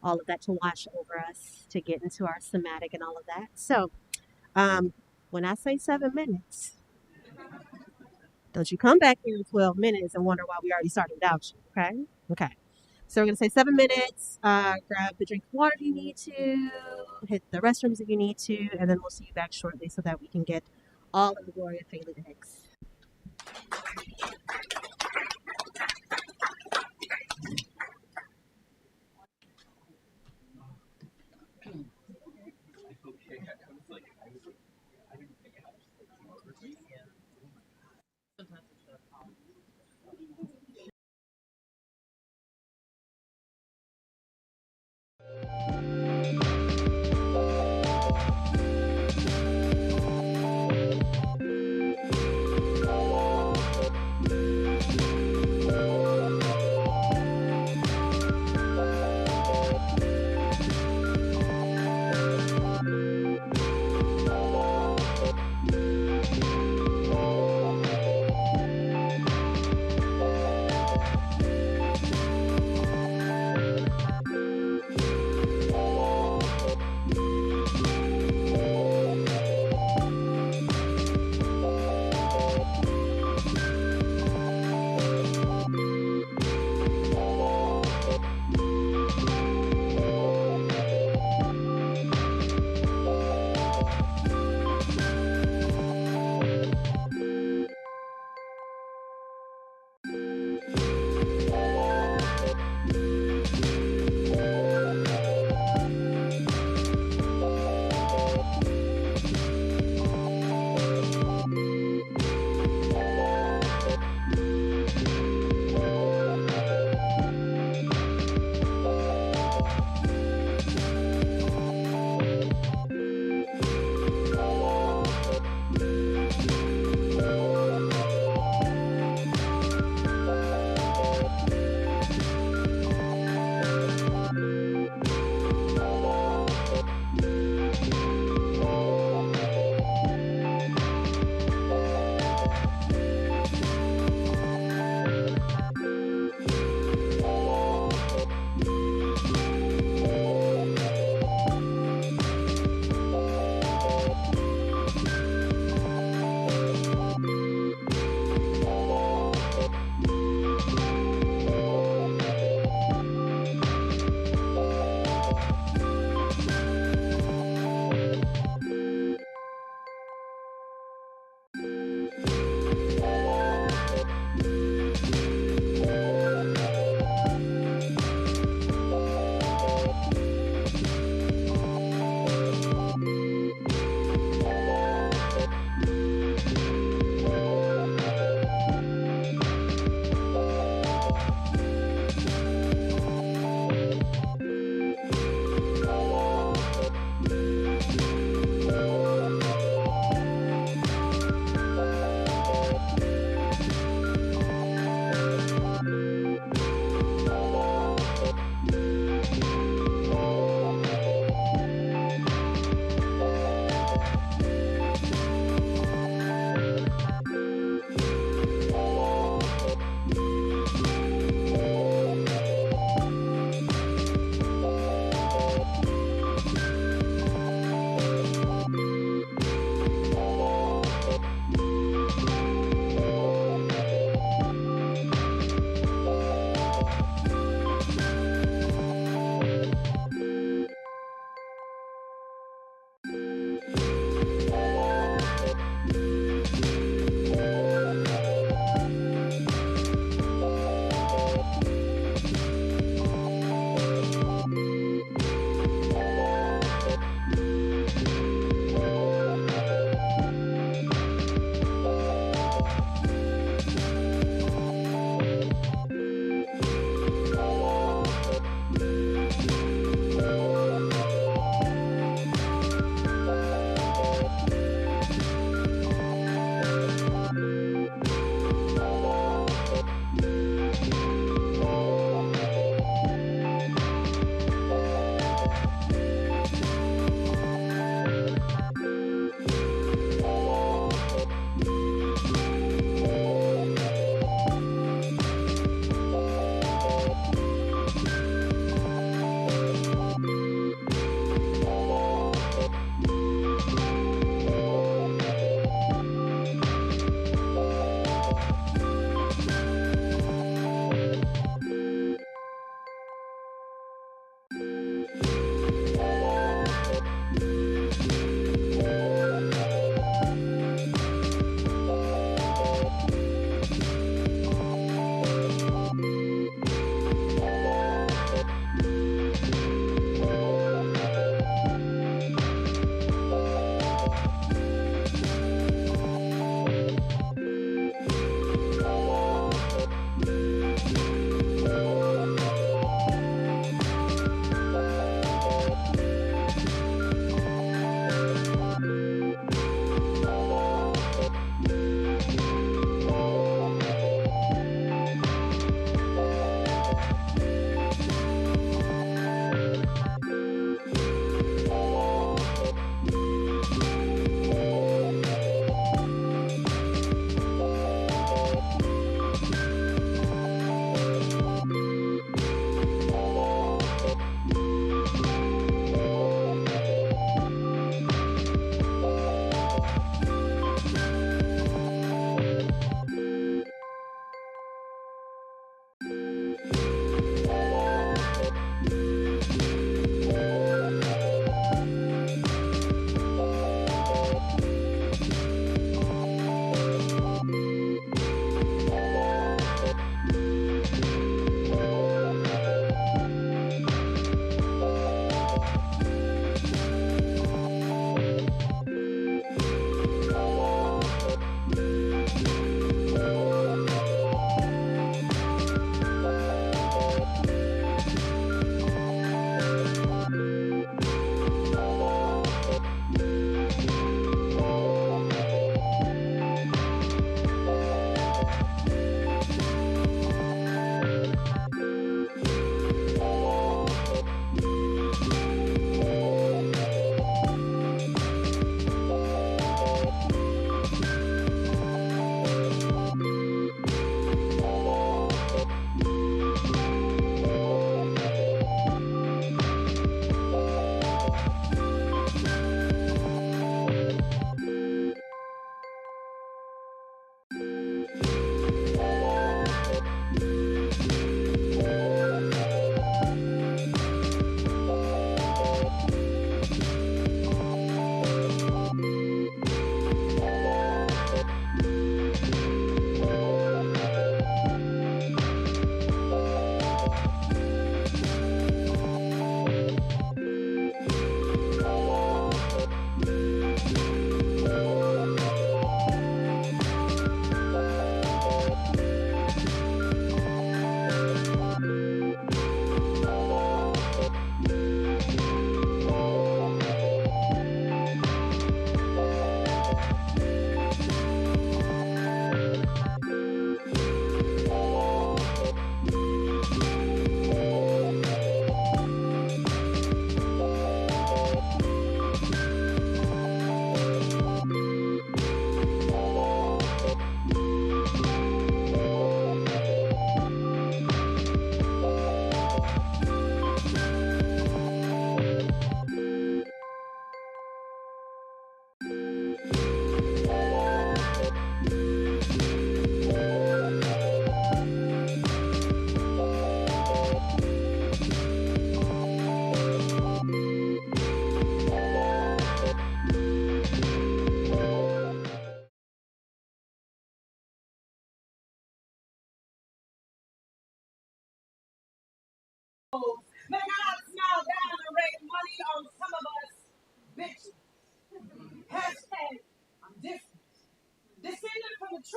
all of that to wash over us, to get into our somatic and all of that. So when I say 7 minutes, don't you come back here in 12 minutes and wonder why we already started without you, okay? Okay. So we're going to say 7 minutes, grab the drink of water if you need to, hit the restrooms if you need to, and then we'll see you back shortly so that we can get all of the glory of Hicks.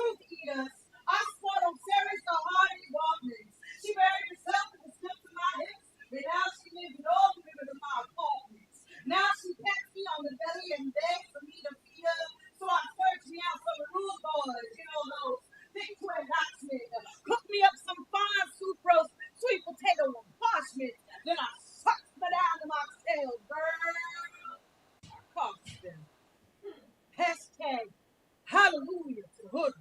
truth eaters. I swore on series so hard in apartments. She buried herself in the steps of my hips, but now she lives with all the members of my apartments. Now she pats me on the belly and begs for me to feed her, so I search me out some rule boys, those thick twin Dutchmen. Cook me up some fine soup roast, sweet potato and parchment. Then I suck her down to my tail, girl. Costin. Hashtag hallelujah to hood.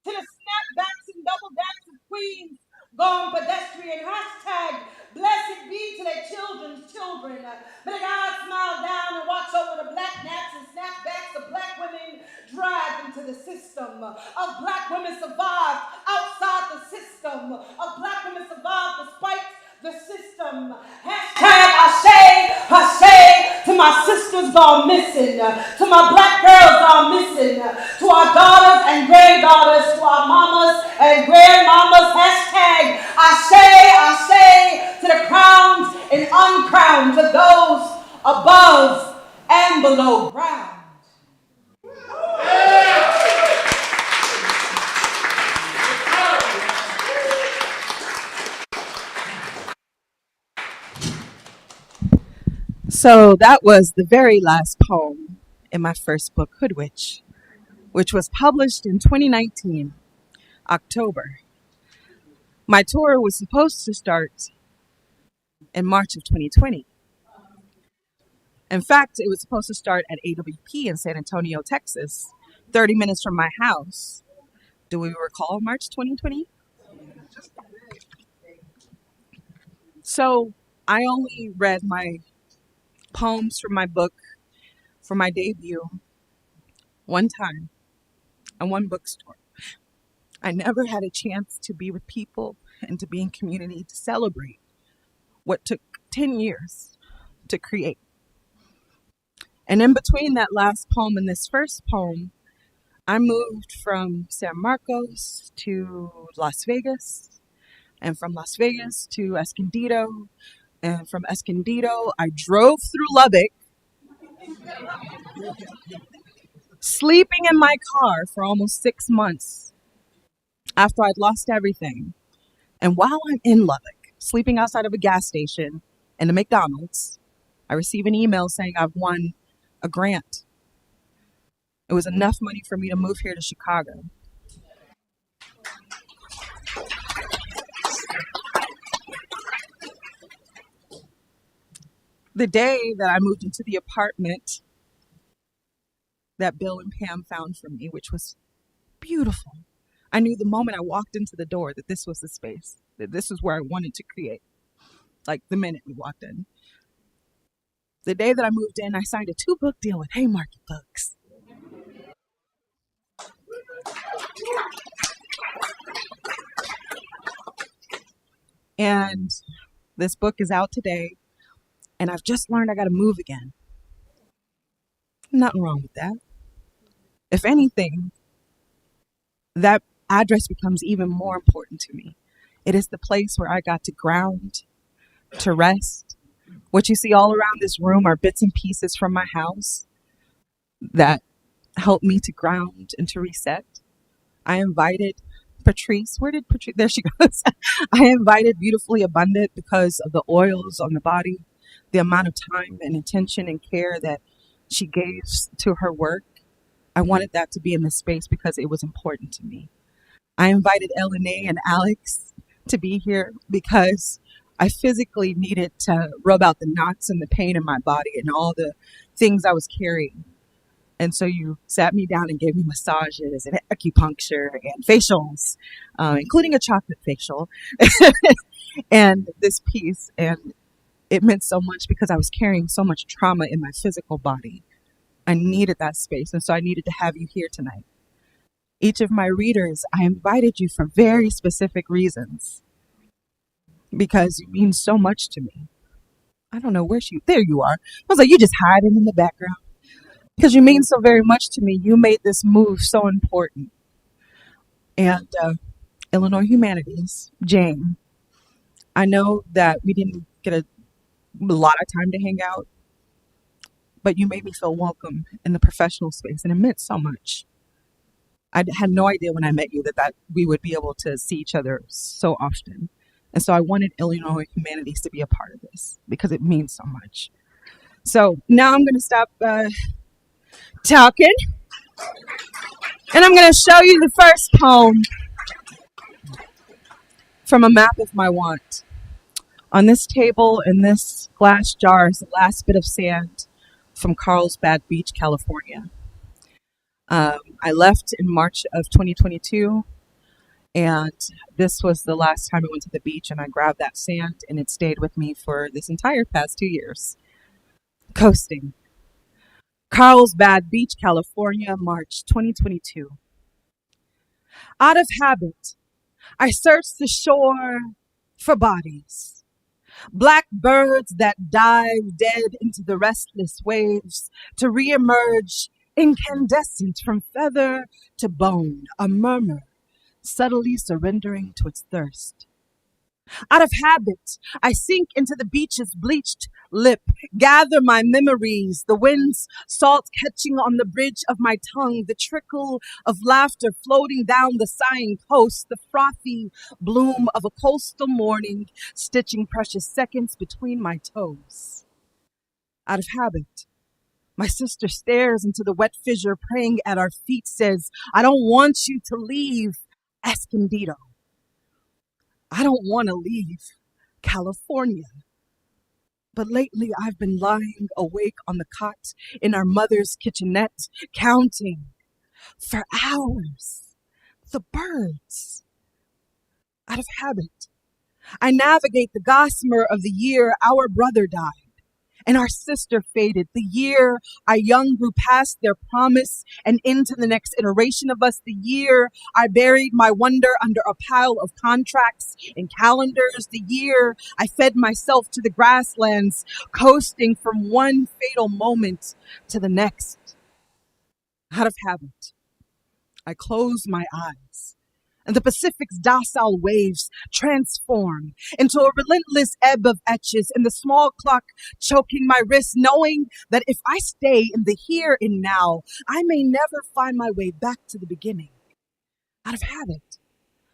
To the snapbacks and double backs of queens, gone pedestrian. Hashtag blessed be to their children's children. May God smile down and watch over the black naps and snapbacks of black women dragged into the system. Of black women survived outside the system. Of black women survived despite the system. Hashtag Ashe to my sisters gone missing, to my black girls gone missing, to our daughters and granddaughters, to our mamas and grandmamas. Hashtag Ashe to the crowns and uncrowned, to those above and below ground. So that was the very last poem in my first book, Hoodwitch, which was published in 2019, October. My tour was supposed to start in March of 2020. In fact, it was supposed to start at AWP in San Antonio, Texas, 30 minutes from my house. Do we recall March 2020? So I only read my poems from my book for my debut one time at one bookstore. I never had a chance to be with people and to be in community to celebrate what took 10 years to create. And in between that last poem and this first poem, I moved from San Marcos to Las Vegas, and from Las Vegas to Escondido, and from Escondido, I drove through Lubbock, sleeping in my car for almost 6 months after I'd lost everything. And while I'm in Lubbock, sleeping outside of a gas station and a McDonald's, I receive an email saying I've won a grant. It was enough money for me to move here to Chicago. The day that I moved into the apartment that Bill and Pam found for me, which was beautiful, I knew the moment I walked into the door that this was the space, that this is where I wanted to create. Like the minute we walked in. The day that I moved in, I signed a 2-book deal with Haymarket Books. And this book is out today, and I've just learned I got to move again. Nothing wrong with that. If anything, that address becomes even more important to me. It is the place where I got to ground, to rest. What you see all around this room are bits and pieces from my house that help me to ground and to reset. I invited Patrice. Where did Patrice? There she goes. I invited Beautifully Abundant because of the oils on the body, the amount of time and attention and care that she gave to her work. I wanted that to be in this space because it was important to me. I invited LNA and Alex to be here because I physically needed to rub out the knots and the pain in my body and all the things I was carrying. And so you sat me down and gave me massages and acupuncture and facials, including a chocolate facial and this piece. And it meant so much because I was carrying so much trauma in my physical body. I needed that space. And so I needed to have you here tonight. Each of my readers, I invited you for very specific reasons because you mean so much to me. I don't know where there you are. I was like, you just hiding in the background. Because you mean so very much to me. You made this move so important. And Illinois Humanities, Jane, I know that we didn't get a lot of time to hang out, but you made me feel welcome in the professional space, and it meant so much. I had no idea when I met you that we would be able to see each other so often. And so I wanted Illinois Humanities to be a part of this because it means so much. So now I'm going to stop talking, and I'm going to show you the first poem from A Map of My Want. On this table in this glass jar is the last bit of sand from Carlsbad Beach, California. I left in March of 2022, and this was the last time I went to the beach, and I grabbed that sand, and it stayed with me for this entire past 2 years. Coasting. Carlsbad Beach, California, March 2022. Out of habit, I searched the shore for bodies. Black birds that dive dead into the restless waves to reemerge incandescent from feather to bone, a murmur subtly surrendering to its thirst. Out of habit, I sink into the beach's bleached lip, gather my memories, the wind's salt catching on the bridge of my tongue, the trickle of laughter floating down the sighing coast, the frothy bloom of a coastal morning, stitching precious seconds between my toes. Out of habit, my sister stares into the wet fissure, praying at our feet, says, I don't want you to leave Escondido. I don't want to leave California. But lately I've been lying awake on the cot in our mother's kitchenette, counting for hours the birds. Out of habit, I navigate the gossamer of the year our brother died and our sister faded, the year our young grew past their promise and into the next iteration of us, the year I buried my wonder under a pile of contracts and calendars, the year I fed myself to the grasslands, coasting from one fatal moment to the next. Out of habit, I close my eyes, and the Pacific's docile waves transform into a relentless ebb of etches, and the small clock choking my wrist, knowing that if I stay in the here and now, I may never find my way back to the beginning. Out of habit,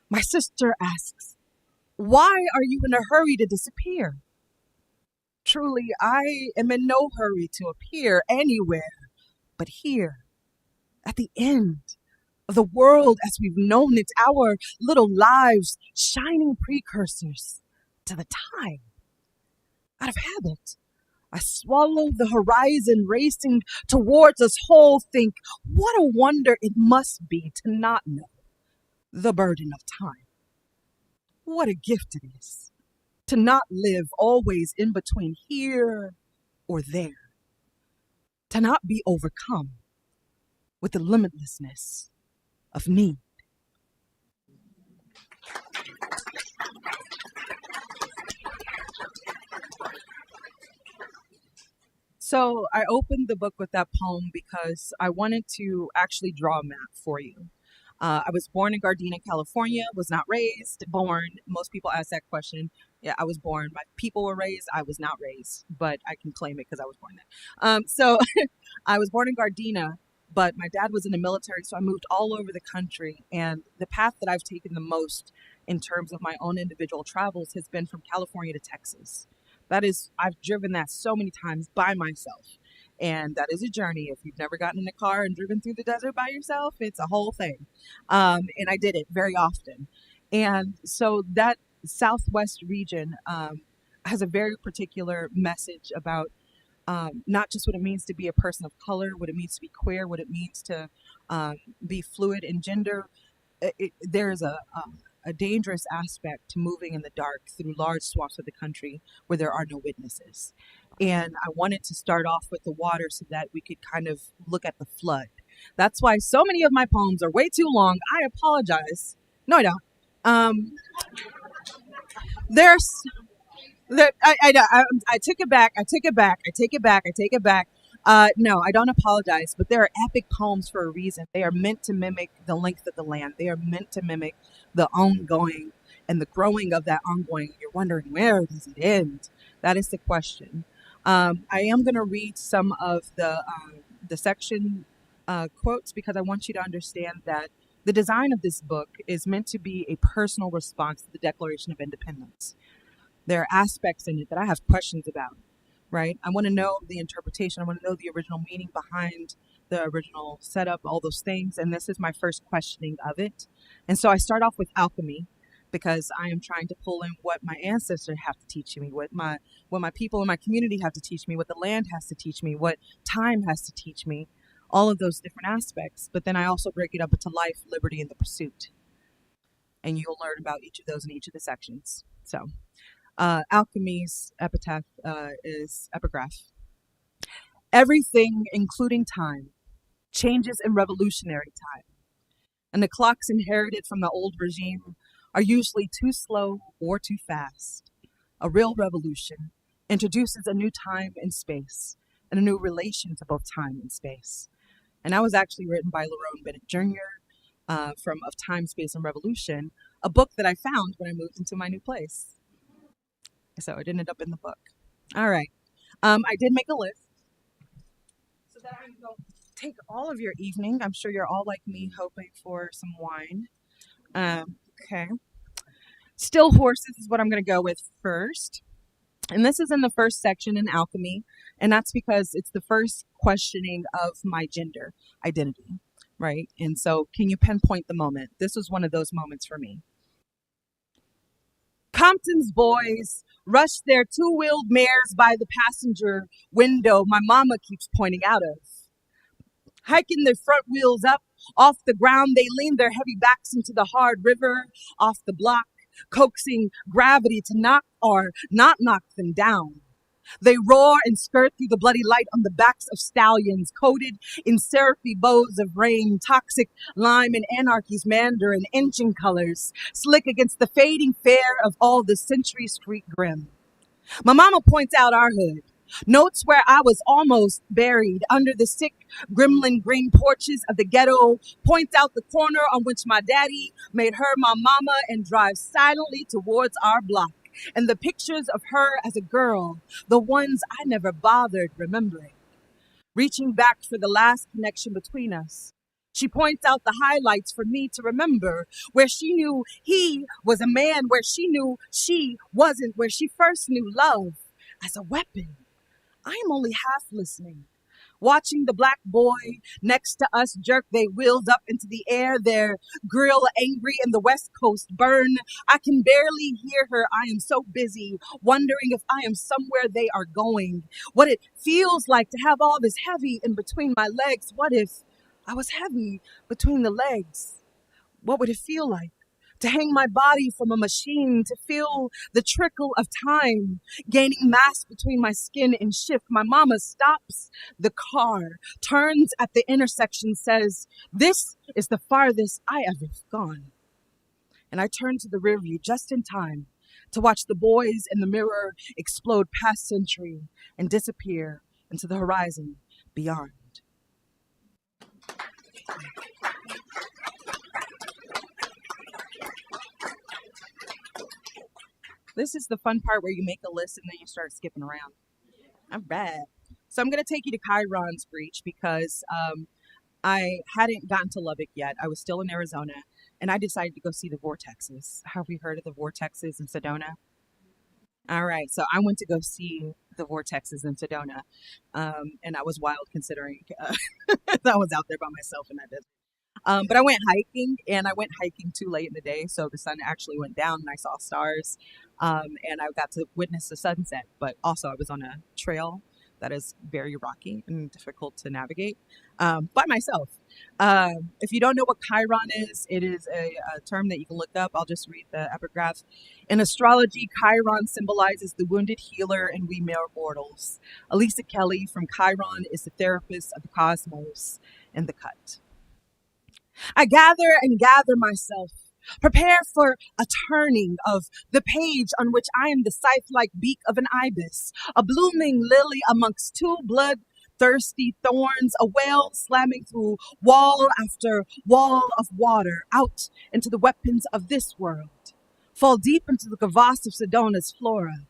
my sister asks, why are you in a hurry to disappear? Truly, I am in no hurry to appear anywhere but here, at the end of the world as we've known it, our little lives, shining precursors to the time. Out of habit, I swallow the horizon racing towards us whole, think, what a wonder it must be to not know the burden of time. What a gift it is to not live always in between here or there, to not be overcome with the limitlessness of need. So I opened the book with that poem because I wanted to actually draw a map for you. I was born in Gardena, California, was not raised, born. Most people ask that question. Yeah, I was born. My people were raised. I was not raised, but I can claim it because I was born there. So I was born in Gardena, but my dad was in the military, so I moved all over the country. And the path that I've taken the most in terms of my own individual travels has been from California to Texas. That is, I've driven that so many times by myself. And that is a journey. If you've never gotten in a car and driven through the desert by yourself, it's a whole thing. And I did it very often. And so that Southwest region has a very particular message about not just what it means to be a person of color, what it means to be queer, what it means to be fluid in gender. There's a dangerous aspect to moving in the dark through large swaths of the country where there are no witnesses. And I wanted to start off with the water so that we could kind of look at the flood. That's why so many of my poems are way too long. I apologize. No, I don't. I took it back. No, I don't apologize, but there are epic poems for a reason. They are meant to mimic the length of the land. They are meant to mimic the ongoing and the growing of that ongoing. You're wondering, where does it end? That is the question. I am going to read some of the section quotes because I want you to understand that The design of this book is meant to be a personal response to the Declaration of Independence. There are aspects in it that I have questions about, right? I want to know the interpretation. I want to know the original meaning behind the original setup, all those things. And this is my first questioning of it. And so I start off with alchemy because I am trying to pull in what my ancestors have to teach me, what my people in my community have to teach me, what the land has to teach me, what time has to teach me, all of those different aspects. But then I also break it up into life, liberty, and the pursuit. And you'll learn about each of those in each of the sections. So alchemy's epitaph is epigraph. Everything, including time, changes in revolutionary time. And the clocks inherited from the old regime are usually too slow or too fast. A real revolution introduces a new time and space, and a new relation to both time and space. And that was actually written by Lerone Bennett Jr. From Of Time, Space, and Revolution, a book that I found when I moved into my new place. So it ended up in the book. All right. I did make a list so that I don't take all of your evening. I'm sure you're all like me, hoping for some wine. Okay. Still horses is what I'm going to go with first. And this is in the first section in alchemy. And that's because it's the first questioning of my gender identity, right? And so can you pinpoint the moment? This was one of those moments for me. Compton's boys rush their two-wheeled mares by the passenger window my mama keeps pointing out of. Hiking their front wheels up off the ground, they lean their heavy backs into the hard river off the block, coaxing gravity to knock or not knock them down. They roar and skirt through the bloody light on the backs of stallions, coated in syrupy bows of rain, toxic lime and anarchy's mandarin engine colors, slick against the fading fare of all the Century Street grim. My mama points out our hood, notes where I was almost buried under the sick gremlin green porches of the ghetto, points out the corner on which my daddy made her my mama, and drives silently towards our block. And the pictures of her as a girl, the ones I never bothered remembering. Reaching back for the last connection between us, she points out the highlights for me to remember, where she knew he was a man, where she knew she wasn't, where she first knew love as a weapon. I am only half listening, watching the black boy next to us jerk their wheels up into the air, their grill angry and the West Coast burn. I can barely hear her. I am so busy wondering if I am somewhere they are going, what it feels like to have all this heavy in between my legs. What if I was heavy between the legs? What would it feel like to hang my body from a machine, to feel the trickle of time gaining mass between my skin and shift? My mama stops the car, turns at the intersection, says, "This is the farthest I ever gone." And I turn to the rear view just in time to watch the boys in the mirror explode past Century and disappear into the horizon beyond. This is the fun part where you make a list and then you start skipping around. I'm bad. So I'm going to take you to Chiron's Breach because I hadn't gotten to Lubbock yet. I was still in Arizona, and I decided to go see the vortexes. Have you heard of the vortexes in Sedona? All right, so I went to go see the vortexes in Sedona, and I was wild considering I was out there by myself in that desert. But I went hiking, and I went hiking too late in the day, so the sun actually went down, and I saw stars, and I got to witness the sunset. But also, I was on a trail that is very rocky and difficult to navigate by myself. If you don't know what Chiron is, it is a term that you can look up. I'll just read the epigraph. In astrology, Chiron symbolizes the wounded healer and we mere mortals. Elisa Kelly from Chiron is the therapist of the cosmos in the cut. I gather and gather myself, prepare for a turning of the page on which I am the scythe-like beak of an ibis, a blooming lily amongst two blood-thirsty thorns, a whale slamming through wall after wall of water out into the weapons of this world, fall deep into the crevasse of Sedona's flora.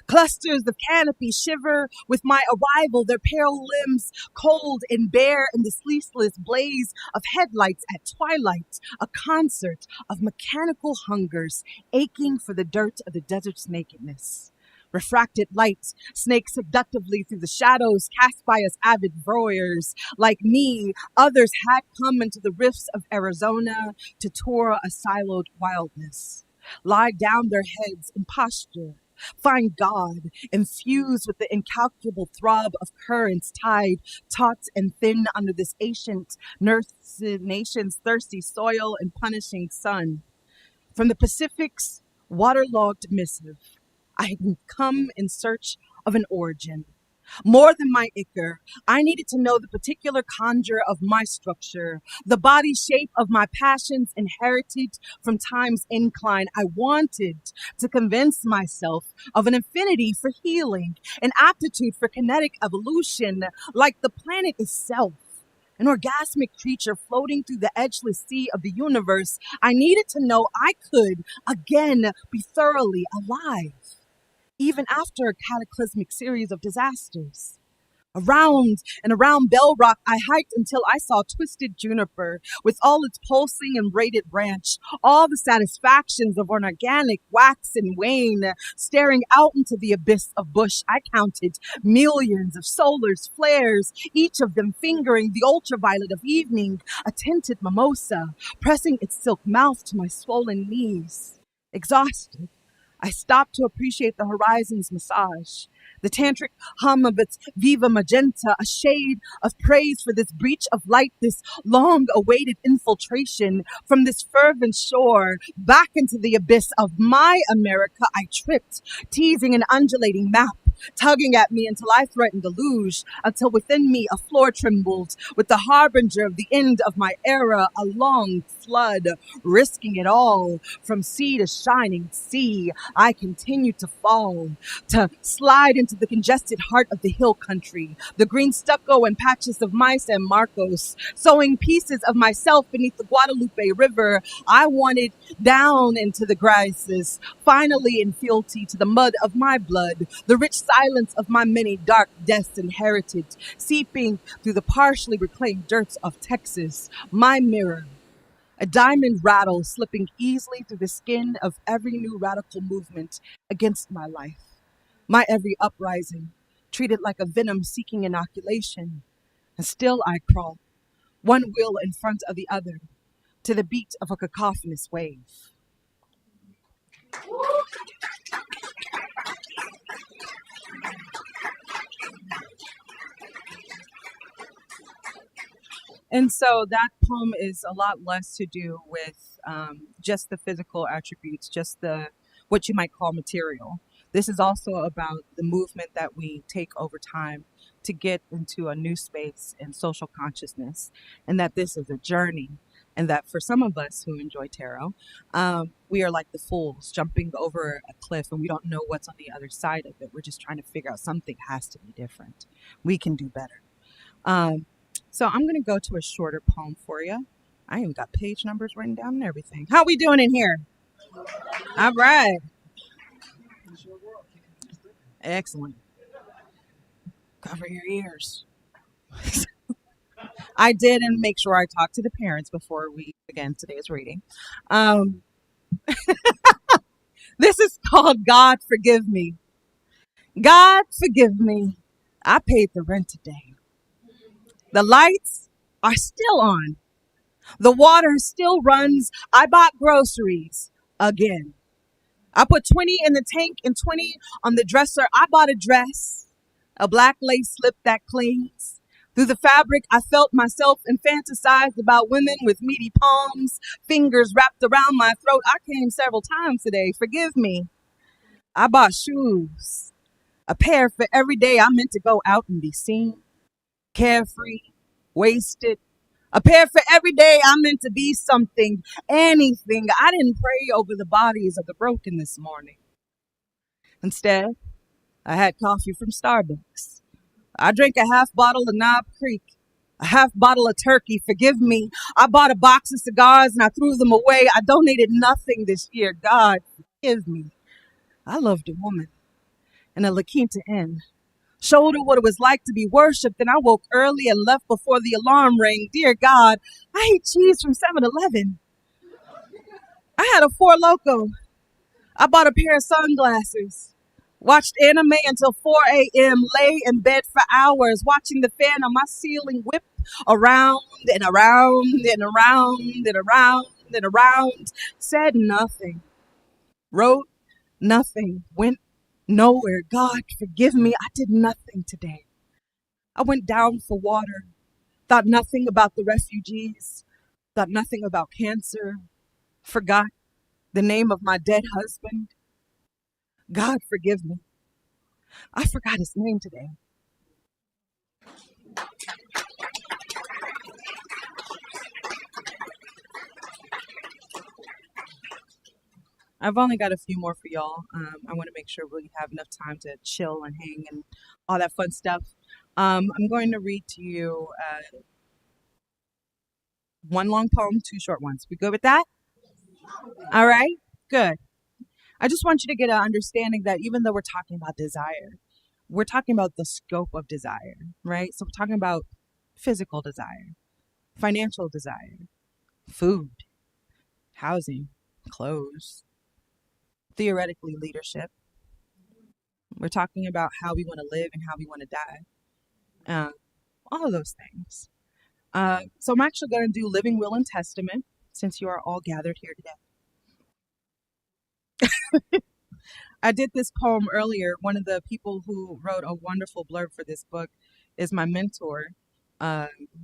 Clusters of canopy shiver with my arrival, their pale limbs cold and bare in the sleepless blaze of headlights at twilight, a concert of mechanical hungers aching for the dirt of the desert's nakedness. Refracted light snakes seductively through the shadows cast by us avid voyeurs. Like me, others had come into the rifts of Arizona to tour a siloed wildness, lie down their heads in posture, find God infused with the incalculable throb of currents tied, taut and thin under this ancient nation's thirsty soil and punishing sun. From the Pacific's waterlogged missive, I had come in search of an origin. More than my ichor, I needed to know the particular conjure of my structure, the body shape of my passions inherited from time's incline. I wanted to convince myself of an affinity for healing, an aptitude for kinetic evolution, like the planet itself. An orgasmic creature floating through the edgeless sea of the universe. I needed to know I could again be thoroughly alive, even after a cataclysmic series of disasters. Around and around Bell Rock, I hiked until I saw twisted juniper with all its pulsing and braided branch, all the satisfactions of an organic wax and wane. Staring out into the abyss of bush, I counted millions of solars, flares, each of them fingering the ultraviolet of evening, a tinted mimosa, pressing its silk mouth to my swollen knees. Exhausted, I stopped to appreciate the horizon's massage, the tantric hum of its viva magenta, a shade of praise for this breach of light, this long-awaited infiltration from this fervent shore back into the abyss of my America. I tripped, teasing an undulating map, tugging at me until I threatened deluge, until within me a floor trembled with the harbinger of the end of my era, a long flood, risking it all. From sea to shining sea, I continued to fall, to slide into the congested heart of the hill country, the green stucco and patches of my San Marcos, sewing pieces of myself beneath the Guadalupe River. I wanted down into the grasses, finally in fealty to the mud of my blood, the rich silence of my many dark deaths inherited, seeping through the partially reclaimed dirt of Texas, my mirror. A diamond rattle slipping easily through the skin of every new radical movement against my life. My every uprising, treated like a venom seeking inoculation. And still I crawl, one wheel in front of the other, to the beat of a cacophonous wave. And so that poem is a lot less to do with just the physical attributes, just the what you might call material. This is also about the movement that we take over time to get into a new space in social consciousness, and that this is a journey, and that for some of us who enjoy tarot, we are like the fools jumping over a cliff and we don't know what's on the other side of it. We're just trying to figure out something has to be different. We can do better. So I'm going to go to a shorter poem for you. I even got page numbers written down and everything. How we doing in here? All right. Excellent. Cover your ears. I did, and make sure I talk to the parents before we begin today's reading. This is called God Forgive Me. God forgive me. I paid the rent today. The lights are still on. The water still runs. I bought groceries again. I put 20 in the tank and 20 on the dresser. I bought a dress, a black lace slip that clings. Through the fabric, I felt myself and fantasized about women with meaty palms, fingers wrapped around my throat. I came several times today. Forgive me. I bought shoes, a pair for every day I meant to go out and be seen, carefree, wasted. A pair for every day I meant to be something, anything. I didn't pray over the bodies of the broken this morning. Instead, I had coffee from Starbucks. I drank a half bottle of Knob Creek, a half bottle of turkey. Forgive me. I bought a box of cigars and I threw them away. I donated nothing this year. God, forgive me. I loved a woman. in a La Quinta Inn. Showed her what it was like to be worshipped, and I woke early and left before the alarm rang. Dear God, I ate cheese from 7-Eleven. I had a Four Loko. I bought a pair of sunglasses. Watched anime until 4 a.m., lay in bed for hours, watching the fan on my ceiling whip around and around and around and around and around. Said nothing. Wrote nothing. Went nowhere. God, forgive me. I did nothing today. I went down for water. Thought nothing about the refugees. Thought nothing about cancer. Forgot the name of my dead husband. God, forgive me. I forgot his name today. I've only got a few more for y'all. I want to make sure we have enough time to chill and hang and all that fun stuff. I'm going to read to you one long poem, two short ones. We good with that? All right, good. I just want you to get an understanding that even though we're talking about desire, we're talking about the scope of desire, right? So we're talking about physical desire, financial desire, food, housing, clothes, theoretically leadership. We're talking about how we want to live and how we want to die. All of those things. So I'm actually going to do living will and testament since you are all gathered here today. I did this poem earlier. One of the people who wrote a wonderful blurb for this book is my mentor,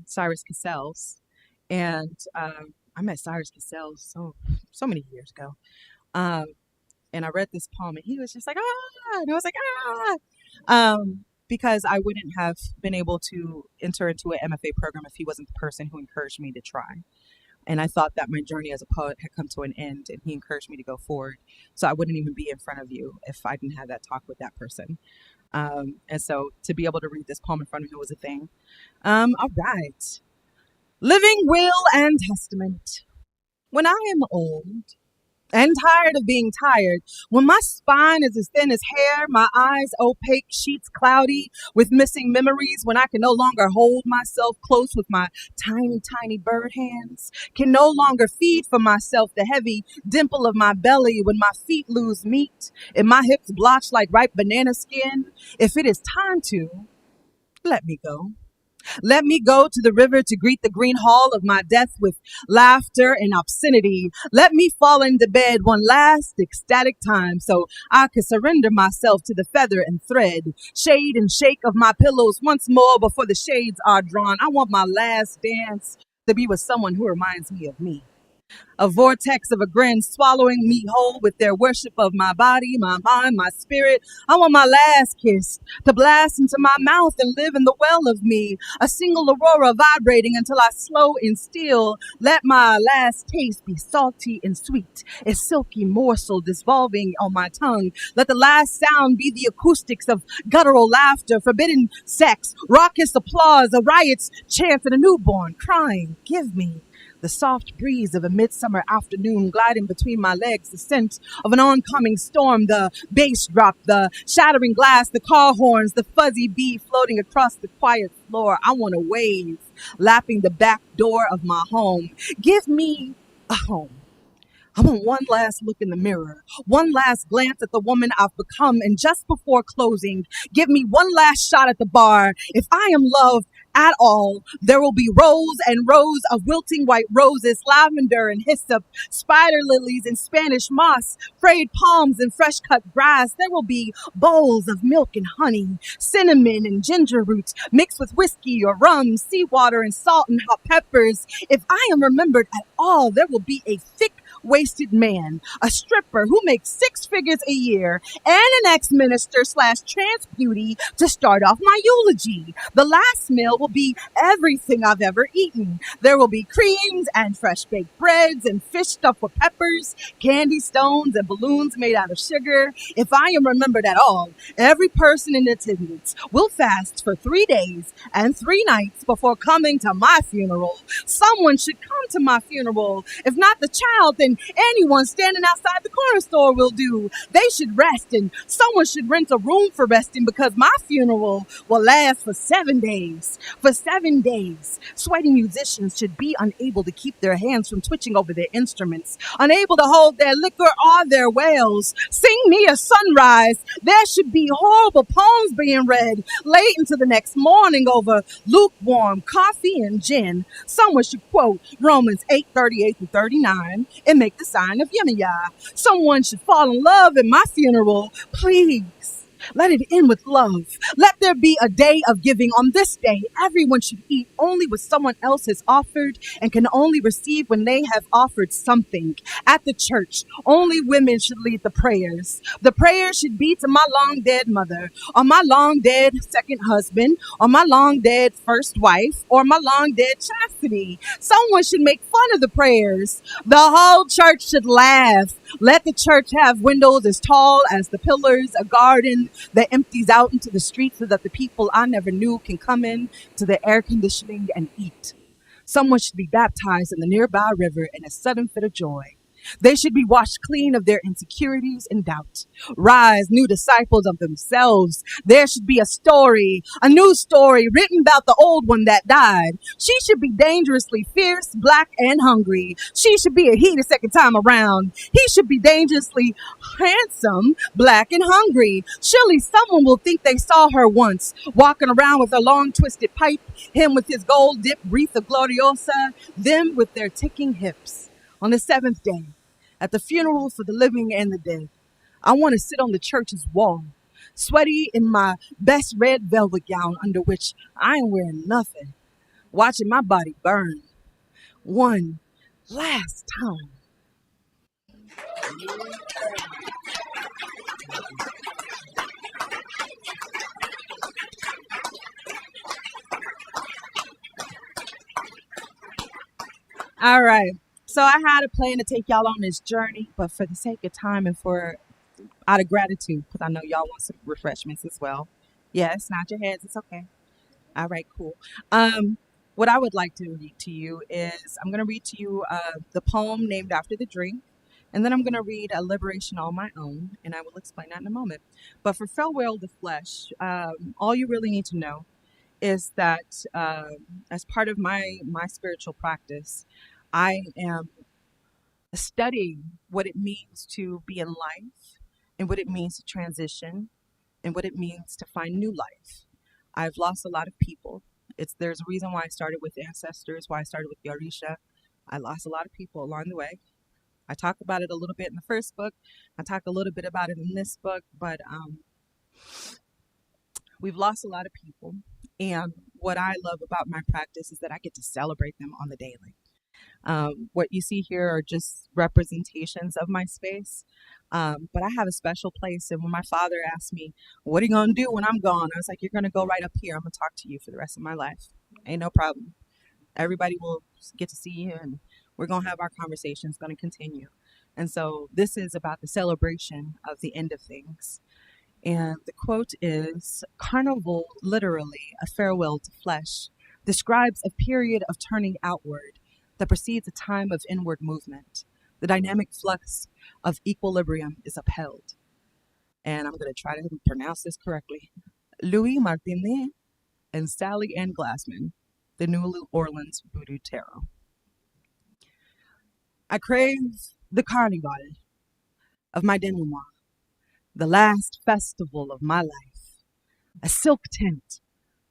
Cyrus Cassels. And I met Cyrus Cassels so many years ago. And I read this poem and he was just like, ah, and I was like, ah, because I wouldn't have been able to enter into an MFA program if he wasn't the person who encouraged me to try. And I thought that my journey as a poet had come to an end and he encouraged me to go forward. So I wouldn't even be in front of you if I didn't have that talk with that person. And so to be able to read this poem in front of him was a thing. All right. Living will and testament. When I am old and tired of being tired, when my spine is as thin as hair, my eyes opaque, sheets cloudy with missing memories, when I can no longer hold myself close with my tiny, tiny bird hands, can no longer feed for myself the heavy dimple of my belly, when my feet lose meat and my hips blotched like ripe banana skin, if it is time to, let me go. Let me go to the river to greet the green hall of my death with laughter and obscenity. Let me fall into bed one last ecstatic time so I could surrender myself to the feather and thread, shade and shake of my pillows once more before the shades are drawn. I want my last dance to be with someone who reminds me of me. A vortex of a grin swallowing me whole with their worship of my body, my mind, my spirit. I want my last kiss to blast into my mouth and live in the well of me. A single aurora vibrating until I slow and still. Let my last taste be salty and sweet, a silky morsel dissolving on my tongue. Let the last sound be the acoustics of guttural laughter, forbidden sex, raucous applause, a riot's chant and a newborn crying. Give me the soft breeze of a midsummer afternoon gliding between my legs, the scent of an oncoming storm, the bass drop, the shattering glass, the car horns, the fuzzy bee floating across the quiet floor. I want to wave, lapping the back door of my home. Give me a home. I want one last look in the mirror, one last glance at the woman I've become, and just before closing, give me one last shot at the bar. If I am loved at all, there will be rows and rows of wilting white roses, lavender and hyssop, spider lilies and Spanish moss, frayed palms and fresh cut grass. There will be bowls of milk and honey, cinnamon and ginger roots mixed with whiskey or rum, seawater and salt and hot peppers. If I am remembered at all, there will be a thick-waisted man, a stripper who makes 6 figures a year, and an ex-minister / trans beauty to start off my eulogy. The last meal will be everything I've ever eaten. There will be creams and fresh baked breads and fish stuffed with peppers, candy stones and balloons made out of sugar. If I am remembered at all, every person in attendance will fast for 3 days and 3 nights before coming to my funeral. Someone should come to my funeral. If not the child, then and anyone standing outside the corner store will do. They should rest, and someone should rent a room for resting, because my funeral will last for 7 days. For 7 days, sweaty musicians should be unable to keep their hands from twitching over their instruments, unable to hold their liquor or their wails. Sing me a sunrise. There should be horrible poems being read late into the next morning over lukewarm coffee and gin. Someone should quote Romans 8:38-39 and make the sign of Yemiyah. Someone should fall in love at my funeral. Please. Let it end with love. Let there be a day of giving. On this day, everyone should eat only what someone else has offered and can only receive when they have offered something. At the church, only women should lead the prayers. The prayer should be to my long dead mother, or my long dead second husband, or my long dead first wife, or my long dead chastity. Someone should make fun of the prayers. The whole church should laugh. Let the church have windows as tall as the pillars, a garden that empties out into the street so that the people I never knew can come in to the air conditioning and eat. Someone should be baptized in the nearby river in a sudden fit of joy. They should be washed clean of their insecurities and doubt. Rise, new disciples of themselves. There should be a story, a new story written about the old one that died. She should be dangerously fierce, black, and hungry. She should be a he the second time around. He should be dangerously handsome, black, and hungry. Surely someone will think they saw her once, walking around with her long twisted pipe, him with his gold dipped wreath of gloriosa, them with their ticking hips. On the 7th day, at the funeral for the living and the dead, I want to sit on the church's wall, sweaty in my best red velvet gown under which I ain't wearing nothing, watching my body burn one last time. All right. So I had a plan to take y'all on this journey, but for the sake of time and for out of gratitude, because I know y'all want some refreshments as well. Yes, nod your heads. It's okay. All right, cool. What I would like to read to you is I'm going to read to you the poem named after the drink, and then I'm going to read a liberation on my own, and I will explain that in a moment. But for Farewell the Flesh, all you really need to know is that as part of my spiritual practice, I am studying what it means to be in life and what it means to transition and what it means to find new life. I've lost a lot of people. There's a reason why I started with ancestors, why I started with Yarisha. I lost a lot of people along the way. I talk about it a little bit in the first book. I talk a little bit about it in this book, but we've lost a lot of people. And what I love about my practice is that I get to celebrate them on the daily. What you see here are just representations of my space, but I have a special place. And when my father asked me, what are you going to do when I'm gone? I was like, you're going to go right up here. I'm going to talk to you for the rest of my life. Ain't no problem. Everybody will get to see you, and we're going to have our conversations going to continue. And so this is about the celebration of the end of things. And the quote is, Carnival, literally a farewell to flesh, describes a period of turning outward that precedes a time of inward movement. The dynamic flux of equilibrium is upheld. And I'm going to try to pronounce this correctly. Louis Martinet and Sally Ann Glassman, the New Orleans Voodoo Tarot. I crave the carnival of my denouement, the last festival of my life, a silk tent,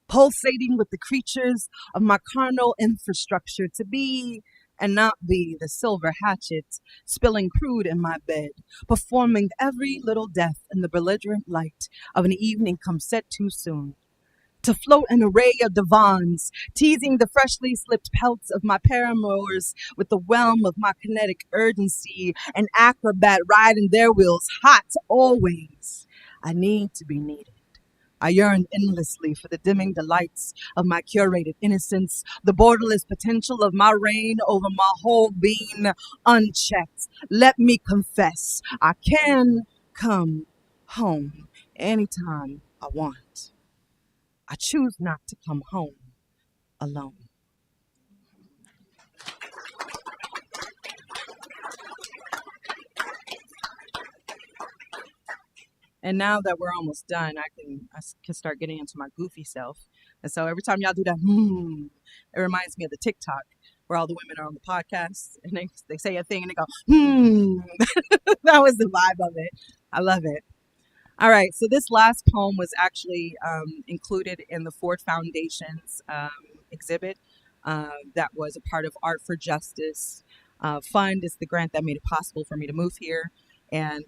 pulsating with the creatures of my carnal infrastructure, to be and not be the silver hatchet spilling crude in my bed, performing every little death in the belligerent light of an evening come set too soon. To float an array of divans, teasing the freshly slipped pelts of my paramours with the whelm of my kinetic urgency, an acrobat riding their wheels, hot always. I need to be needed. I yearn endlessly for the dimming delights of my curated innocence, the borderless potential of my reign over my whole being unchecked. Let me confess, I can come home anytime I want. I choose not to come home alone. And now that we're almost done, I can start getting into my goofy self. And so every time y'all do that, it reminds me of the TikTok where all the women are on the podcast and they say a thing and they go, That was the vibe of it. I love it. All right, so this last poem was actually included in the Ford Foundation's exhibit that was a part of Art for Justice Fund. It's the grant that made it possible for me to move here. And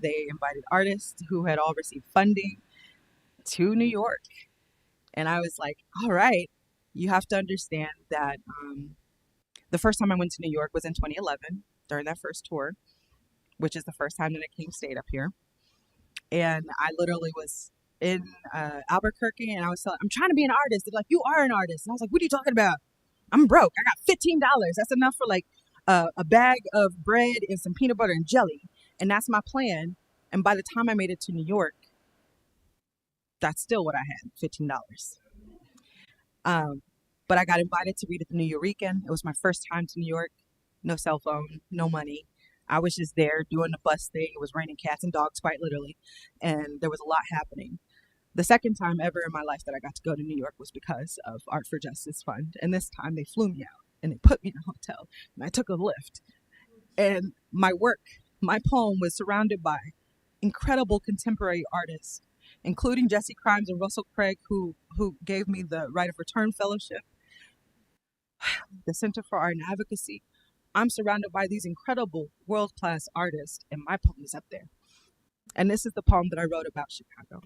they invited artists who had all received funding to New York. And I was like, all right, you have to understand that the first time I went to New York was in 2011 during that first tour, which is the first time that I stayed up here. And I literally was in Albuquerque and I was telling, I'm trying to be an artist. They're like, you are an artist. And I was like, what are you talking about? I'm broke. I got $15. That's enough for like a bag of bread and some peanut butter and jelly. And that's my plan. And by the time I made it to New York, that's still what I had, $15. But I got invited to read at the New Eurekan. It was my first time to New York. No cell phone, no money. I was just there doing the bus thing. It was raining cats and dogs, quite literally. And there was a lot happening. The second time ever in my life that I got to go to New York was because of Art for Justice Fund. And this time they flew me out and they put me in a hotel and I took a lift. And my work, my poem was surrounded by incredible contemporary artists, including Jesse Crimes and Russell Craig, who gave me the Right of Return Fellowship, the Center for Art and Advocacy. I'm surrounded by these incredible world-class artists, and my poem is up there. And this is the poem that I wrote about Chicago.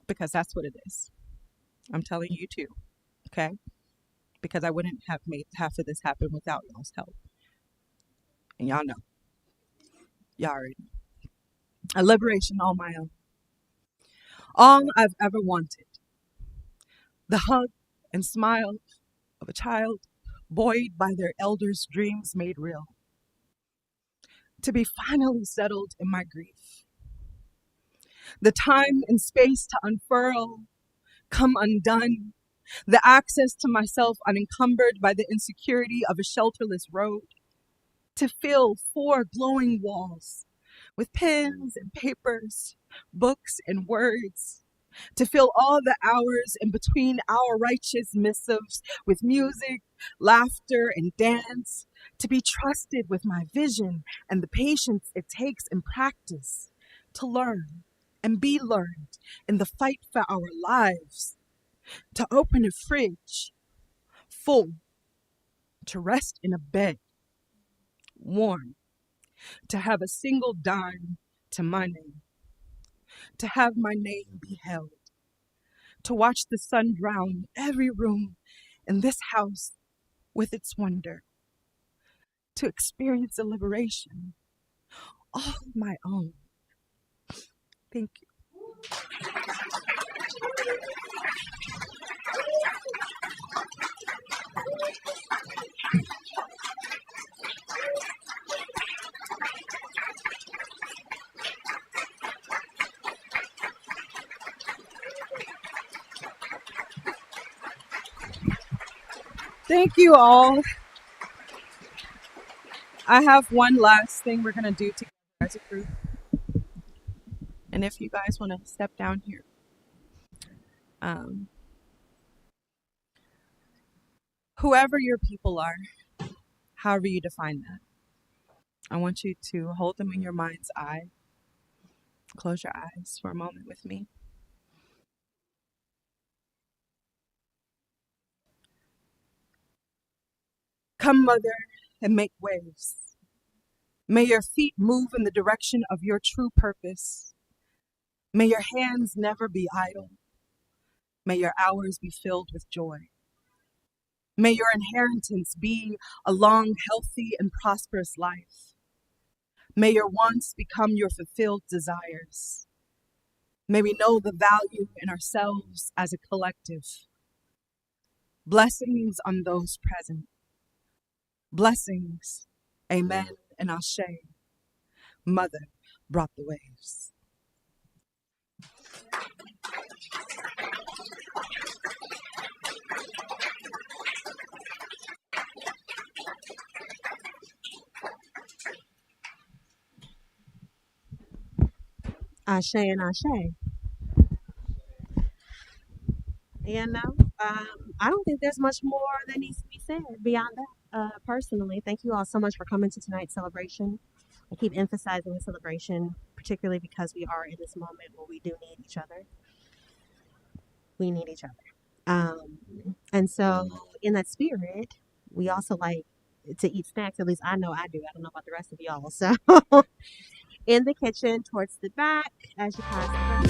Because that's what it is. I'm telling you too, okay? Because I wouldn't have made half of this happen without y'all's help. And y'all know. Y'all already know. A liberation all my own. All I've ever wanted. The hug and smile of a child buoyed by their elders' dreams made real. To be finally settled in my grief. The time and space to unfurl, come undone. The access to myself unencumbered by the insecurity of a shelterless road. To fill 4 glowing walls with pens and papers, books and words. To fill all the hours in between our righteous missives with music, laughter, and dance. To be trusted with my vision and the patience it takes in practice to learn and be learned in the fight for our lives. To open a fridge full, to rest in a bed warm, to have a single dime to my name, to have my name be held, to watch the sun drown every room in this house with its wonder, to experience a liberation all my own. Thank you. Thank you all. I have one last thing we're going to do together as a group. And if you guys want to step down here. Whoever your people are, however you define that, I want you to hold them in your mind's eye. Close your eyes for a moment with me. Come, Mother, and make waves. May your feet move in the direction of your true purpose. May your hands never be idle. May your hours be filled with joy. May your inheritance be a long, healthy, and prosperous life. May your wants become your fulfilled desires. May we know the value in ourselves as a collective. Blessings on those present. Blessings, amen and ashe. Mother brought the waves. Ashe and Ashe. You know, I don't think there's much more that needs to be said beyond that. Personally, thank you all so much for coming to tonight's celebration. I keep emphasizing the celebration, particularly because we are in this moment where we do need each other. We need each other. And so, in that spirit, we also like to eat snacks. At least I know I do. I don't know about the rest of y'all. So, in the kitchen, towards the back, as you pass.